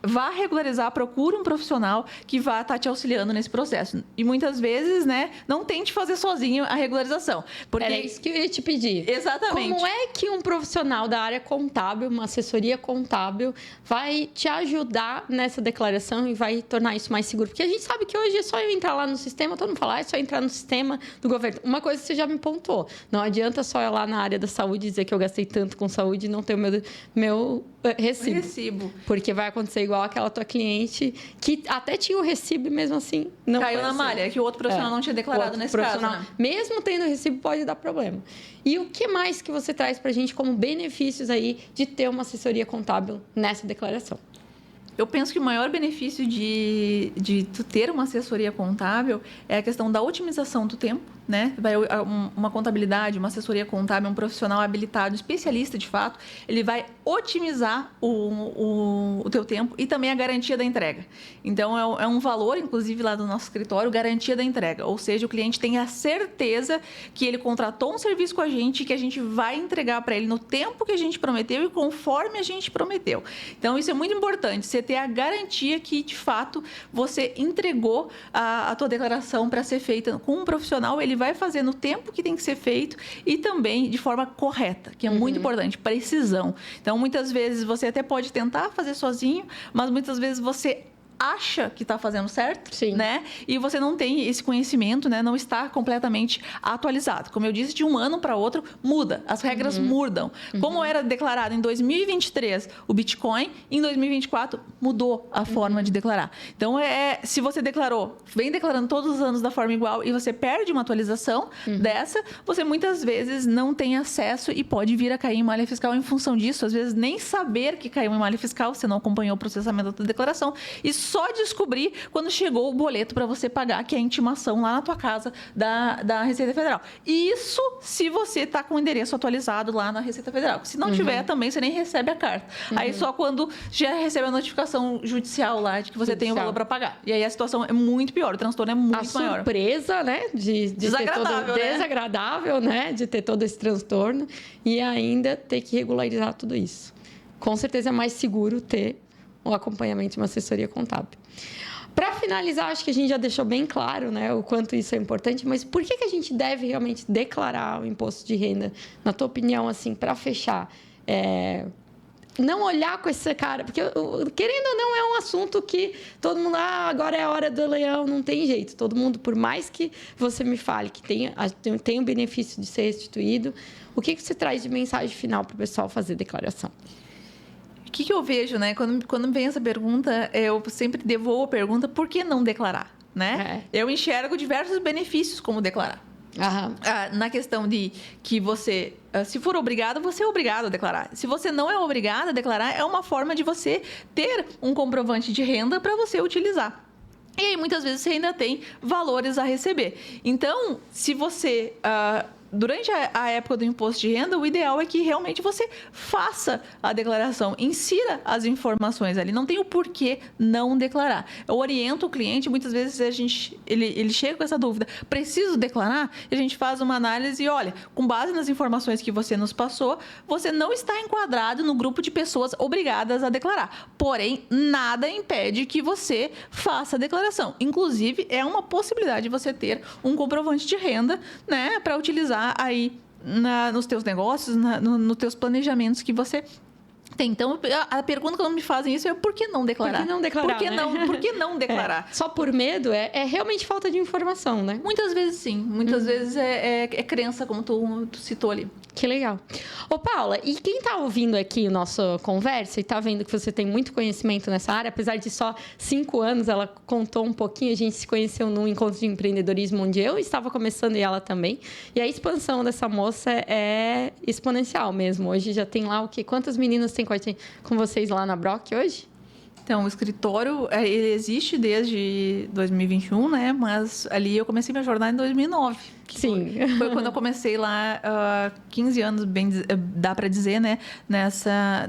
Vá regularizar, procure um profissional que vá estar te auxiliando nesse processo. E muitas vezes, né, não tente fazer sozinho a regularização. Porque... Era isso que eu ia te pedir. Exatamente. Como é que um profissional da área contábil, uma assessoria contábil, vai te ajudar nessa declaração e vai tornar isso mais seguro? Porque a gente sabe que hoje é só eu entrar lá no sistema, todo mundo fala, é só entrar no sistema do governo. Uma coisa você já me pontuou, não adianta só eu lá na área da saúde dizer que eu gastei tanto com saúde e não ter o meu recibo. Porque vai acontecer igual aquela tua cliente que até tinha o recibo e mesmo assim não caiu na malha, que o outro profissional não tinha declarado nesse caso, né? Mesmo tendo o recibo, pode dar problema. E o que mais que você traz pra gente como benefícios aí de ter uma assessoria contábil nessa declaração? Eu penso que o maior benefício de tu ter uma assessoria contábil é a questão da otimização do tempo, né? Uma contabilidade, uma assessoria contábil, um profissional habilitado, especialista de fato, ele vai otimizar o teu tempo e também a garantia da entrega. Então, é um valor, inclusive, lá do nosso escritório, garantia da entrega. Ou seja, o cliente tem a certeza que ele contratou um serviço com a gente e que a gente vai entregar para ele no tempo que a gente prometeu e conforme a gente prometeu. Então, isso é muito importante, você ter a garantia que, de fato, você entregou a tua declaração para ser feita com um profissional. Ele vai fazer no tempo que tem que ser feito e também de forma correta, que é muito importante, precisão. Então, muitas vezes você até pode tentar fazer sozinho, mas muitas vezes você acha que está fazendo certo, Sim. né? E você não tem esse conhecimento, né? Não está completamente atualizado. Como eu disse, de um ano para outro muda, as regras mudam. Como era declarado em 2023 o Bitcoin, em 2024 mudou a forma de declarar. Então, se você declarou, vem declarando todos os anos da forma igual e você perde uma atualização dessa, você muitas vezes não tem acesso e pode vir a cair em malha fiscal em função disso. Às vezes, nem saber que caiu em malha fiscal, você não acompanhou o processamento da declaração e só descobrir quando chegou o boleto para você pagar, que é a intimação lá na tua casa da Receita Federal. Isso se você está com o endereço atualizado lá na Receita Federal. Se não tiver, também você nem recebe a carta. Aí só quando já recebe a notificação judicial lá de que você tem o valor para pagar. E aí a situação é muito pior, o transtorno é muito maior. A surpresa, né? Desagradável, ter desagradável, né? De ter todo esse transtorno e ainda ter que regularizar tudo isso. Com certeza é mais seguro ter o acompanhamento de uma assessoria contábil. Para finalizar, acho que a gente já deixou bem claro, né, o quanto isso é importante, mas por que a gente deve realmente declarar o imposto de renda? Na tua opinião, assim, para fechar, não olhar com essa cara, porque querendo ou não é um assunto que todo mundo, agora é a hora do leão, não tem jeito. Todo mundo, por mais que você me fale que tem o benefício de ser restituído, o que você traz de mensagem final para o pessoal fazer declaração? O que eu vejo, né? Quando vem essa pergunta, eu sempre devolvo a pergunta, por que não declarar, né? Eu enxergo diversos benefícios como declarar. Na questão de que você, se for obrigado, você é obrigado a declarar. Se você não é obrigado a declarar, é uma forma de você ter um comprovante de renda para você utilizar. E aí, muitas vezes, você ainda tem valores a receber. Então, se você... durante a época do imposto de renda, o ideal é que realmente você faça a declaração, insira as informações ali, não tem o porquê não declarar. Eu oriento o cliente, muitas vezes ele chega com essa dúvida, preciso declarar? E a gente faz uma análise e olha, com base nas informações que você nos passou, você não está enquadrado no grupo de pessoas obrigadas a declarar. Porém, nada impede que você faça a declaração. Inclusive, é uma possibilidade de você ter um comprovante de renda, né, para utilizar aí nos teus negócios, nos teus planejamentos que você tem. Então, a pergunta quando me fazem isso é por que não declarar? Por que não declarar, Por que não declarar? Só por medo é realmente falta de informação, né? Muitas vezes sim. Muitas vezes é crença, como tu citou ali. Que legal. Ô, Paula, e quem está ouvindo aqui a nossa conversa e está vendo que você tem muito conhecimento nessa área, apesar de só 5 anos, ela contou um pouquinho, a gente se conheceu num encontro de empreendedorismo onde eu estava começando e ela também. E a expansão dessa moça é exponencial mesmo. Hoje já tem lá o quê? Quantas meninas tem com vocês lá na Brock hoje? Então, o escritório, ele existe desde 2021, né? Mas ali eu comecei minha jornada em 2009. Sim. Foi quando eu comecei lá, 15 anos, bem, dá para dizer, né?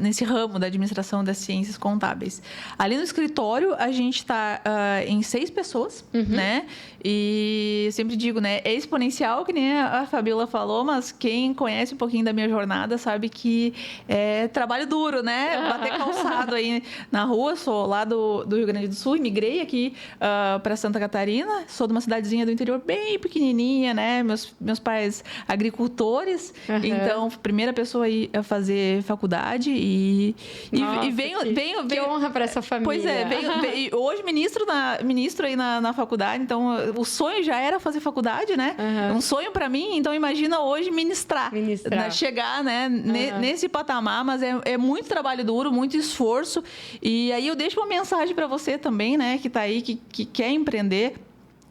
Nesse ramo da administração das ciências contábeis. Ali no escritório, a gente está em 6 pessoas, né? E eu sempre digo, né? É exponencial, que nem a Fabiola falou, mas quem conhece um pouquinho da minha jornada sabe que é trabalho duro, né? Bater calçado aí na rua. Sou lá do Rio Grande do Sul, imigrei aqui para Santa Catarina. Sou de uma cidadezinha do interior bem pequenininha, né? Meus pais agricultores, então primeira pessoa aí a fazer faculdade e venho que honra para essa família. Pois é, hoje ministro aí na faculdade, então o sonho já era fazer faculdade, né? Um sonho para mim, então imagina hoje ministrar. Né? Chegar, né, nesse patamar, mas é muito trabalho duro, muito esforço, e aí eu deixo uma mensagem para você também, né, que está aí, que quer empreender.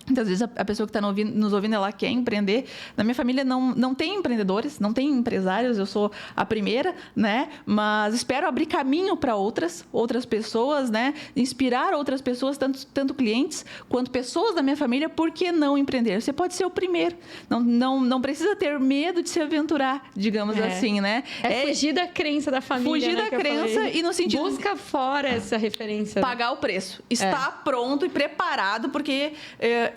Muitas vezes a pessoa que está nos ouvindo, ela quer empreender. Na minha família não tem empreendedores, não tem empresários, eu sou a primeira, né? Mas espero abrir caminho para outras pessoas, né? Inspirar outras pessoas, tanto clientes quanto pessoas da minha família, por que não empreender? Você pode ser o primeiro. Não precisa ter medo de se aventurar, digamos assim, né? Fugir da crença da família. Fugir da crença e no sentido... Busca fora essa referência. Pagar o preço. Estar pronto e preparado, porque...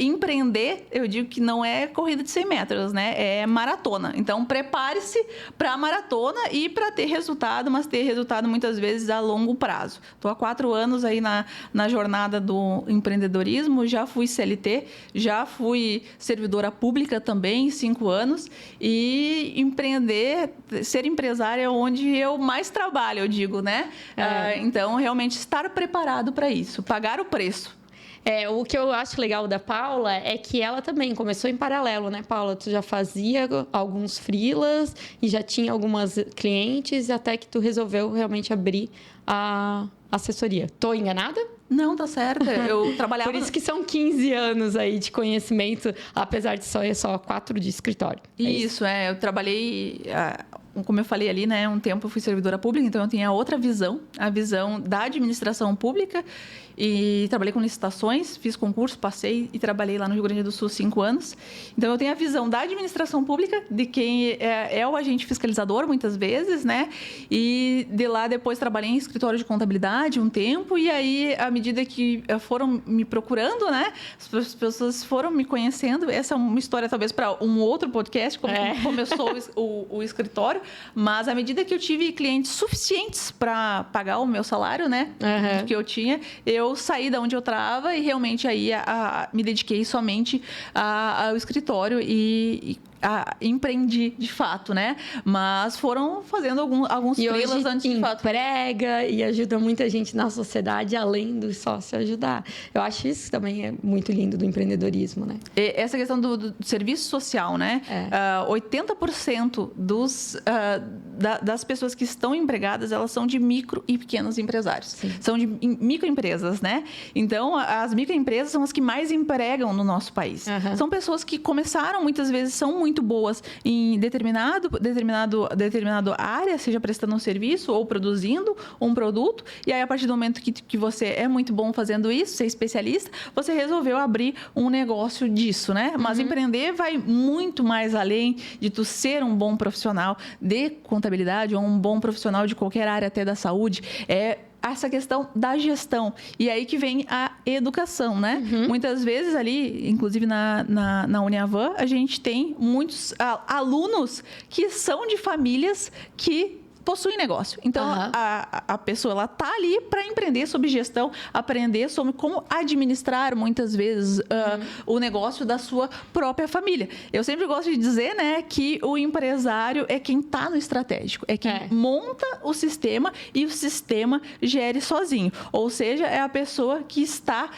empreender, eu digo que não é corrida de 100 metros, né? É maratona. Então, prepare-se para a maratona e para ter resultado, mas ter resultado muitas vezes a longo prazo. Estou há 4 anos aí na jornada do empreendedorismo, já fui CLT, já fui servidora pública também, 5 anos, e empreender, ser empresária é onde eu mais trabalho, eu digo, né? Então, realmente, estar preparado para isso, pagar o preço. O que eu acho legal da Paula é que ela também começou em paralelo, né, Paula? Tu já fazia alguns freelas e já tinha algumas clientes até que tu resolveu realmente abrir a assessoria. Tô enganada? Não, tá certa. Eu trabalhava... Por isso que são 15 anos aí de conhecimento, apesar de só 4 de escritório. Isso. Eu trabalhei... Como eu falei ali, né, um tempo eu fui servidora pública, então eu tinha outra visão, a visão da administração pública, e trabalhei com licitações, fiz concurso, passei e trabalhei lá no Rio Grande do Sul 5 anos. Então eu tenho a visão da administração pública, de quem é o agente fiscalizador muitas vezes, né? E de lá depois trabalhei em escritório de contabilidade um tempo, e aí à medida que foram me procurando, né, as pessoas foram me conhecendo. Essa é uma história talvez para um outro podcast, como começou o escritório. escritório, mas à medida que eu tive clientes suficientes para pagar o meu salário, né, que eu tinha, eu saí da onde eu estava e realmente aí me dediquei somente ao escritório e empreendi de fato, né? Mas foram fazendo alguns freelas antes de fato. Emprega e ajuda muita gente na sociedade, além do só se ajudar. Eu acho isso também é muito lindo do empreendedorismo, né? E essa questão do serviço social, né? 80% das pessoas que estão empregadas, elas são de micro e pequenos empresários. Sim. São de microempresas, né? Então, as microempresas são as que mais empregam no nosso país. São pessoas que começaram, muitas vezes, são muito boas em determinado área, seja prestando um serviço ou produzindo um produto, e aí a partir do momento que você é muito bom fazendo isso, ser especialista, você resolveu abrir um negócio disso, né? Mas empreender vai muito mais além de tu ser um bom profissional de contabilidade ou um bom profissional de qualquer área, até da saúde. Essa questão da gestão. E aí que vem a educação, né? Muitas vezes ali, inclusive na Uniavan, a gente tem muitos alunos que são de famílias que possuem negócio. Então, a pessoa, ela tá ali para empreender sobre gestão, aprender sobre como administrar, muitas vezes, o negócio da sua própria família. Eu sempre gosto de dizer, né, que o empresário é quem tá no estratégico, é quem monta o sistema e o sistema gere sozinho. Ou seja, é a pessoa que está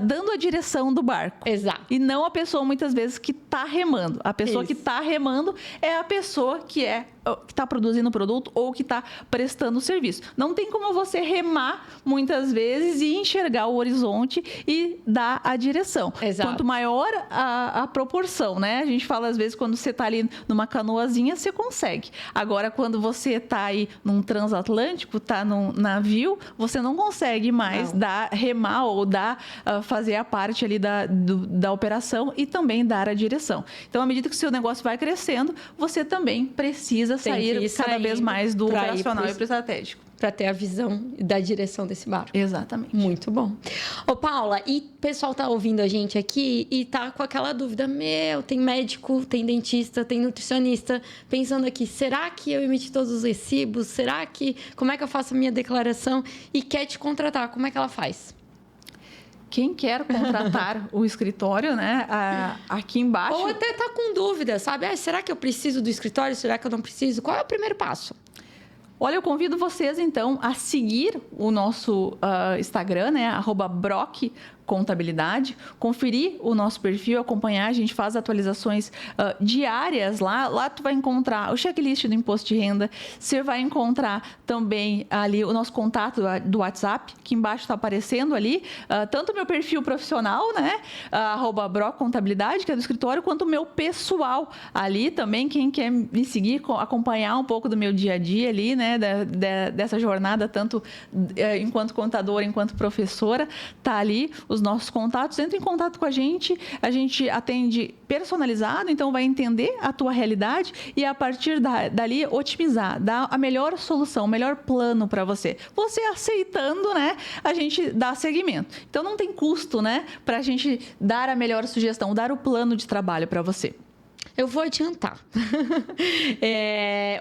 dando a direção do barco. Exato. E não a pessoa, muitas vezes, que tá remando. A pessoa que tá remando é a pessoa que está produzindo o produto ou que está prestando o serviço. Não tem como você remar muitas vezes e enxergar o horizonte e dar a direção. Exato. Quanto maior a proporção, né? A gente fala às vezes quando você está ali numa canoazinha, você consegue. Agora, quando você está aí num transatlântico, está num navio, você não consegue mais remar ou fazer a parte ali da operação e também dar a direção. Então, à medida que o seu negócio vai crescendo, você também precisa sair cada vez mais do operacional e para o estratégico. Para ter a visão da direção desse barco. Exatamente. Muito bom. Ô, Paula, e o pessoal tá ouvindo a gente aqui e tá com aquela dúvida, tem médico, tem dentista, tem nutricionista, pensando aqui, será que eu emiti todos os recibos? Como é que eu faço a minha declaração? E quer te contratar, como é que ela faz? Quem quer contratar o escritório, né, aqui embaixo... Ou até tá com dúvida, sabe? Será que eu preciso do escritório? Será que eu não preciso? Qual é o primeiro passo? Olha, eu convido vocês, então, a seguir o nosso Instagram, né, @Brock Contabilidade, conferir o nosso perfil, acompanhar, a gente faz atualizações diárias lá. Lá tu vai encontrar o checklist do imposto de renda, você vai encontrar também ali o nosso contato do WhatsApp, que embaixo está aparecendo ali, tanto o meu perfil profissional, né, @Brock Contabilidade, que é do escritório, quanto o meu pessoal ali também, quem quer me seguir, acompanhar um pouco do meu dia a dia ali, né, dessa jornada, tanto enquanto contadora, enquanto professora, tá ali os nossos contatos, entre em contato com a gente atende personalizado, então vai entender a tua realidade e a partir dali otimizar, dar a melhor solução, o melhor plano para você. Você aceitando, né, a gente dá seguimento. Então não tem custo, né, para a gente dar a melhor sugestão, dar o plano de trabalho para você. Eu vou adiantar.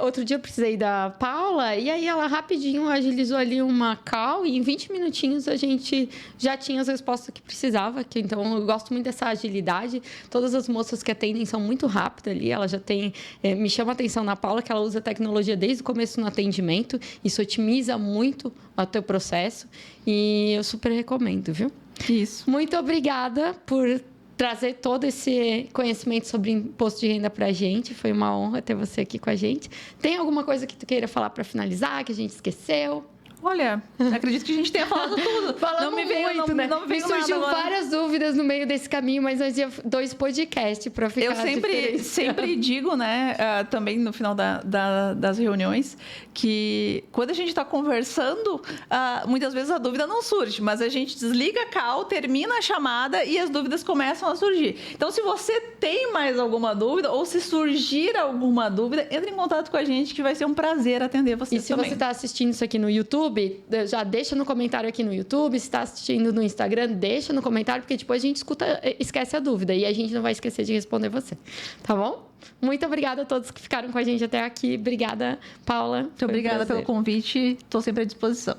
Outro dia eu precisei da Paula e aí ela rapidinho agilizou ali uma call e em 20 minutinhos a gente já tinha as respostas que precisava. Então, eu gosto muito dessa agilidade. Todas as moças que atendem são muito rápidas ali. Ela já tem... me chama a atenção na Paula que ela usa tecnologia desde o começo no atendimento. Isso otimiza muito o teu processo e eu super recomendo, viu? Isso. Muito obrigada por trazer todo esse conhecimento sobre imposto de renda para a gente. Foi uma honra ter você aqui com a gente. Tem alguma coisa que tu queira falar para finalizar, que a gente esqueceu? Olha, acredito que a gente tenha falado tudo. Falamos muito, né? Me surgiu várias dúvidas no meio desse caminho, mas nós ia 2 podcasts para ficar Eu sempre digo, né, também no final das reuniões, que quando a gente está conversando, muitas vezes a dúvida não surge, mas a gente desliga a call, termina a chamada e as dúvidas começam a surgir. Então, se você tem mais alguma dúvida ou se surgir alguma dúvida, entre em contato com a gente que vai ser um prazer atender vocês também. E se você está assistindo isso aqui no YouTube, já deixa no comentário aqui no YouTube. Se está assistindo no Instagram, deixa no comentário, porque depois a gente esquece a dúvida e a gente não vai esquecer de responder você. Tá bom? Muito obrigada a todos que ficaram com a gente até aqui. Obrigada, Paula. Muito obrigada pelo convite. Estou sempre à disposição.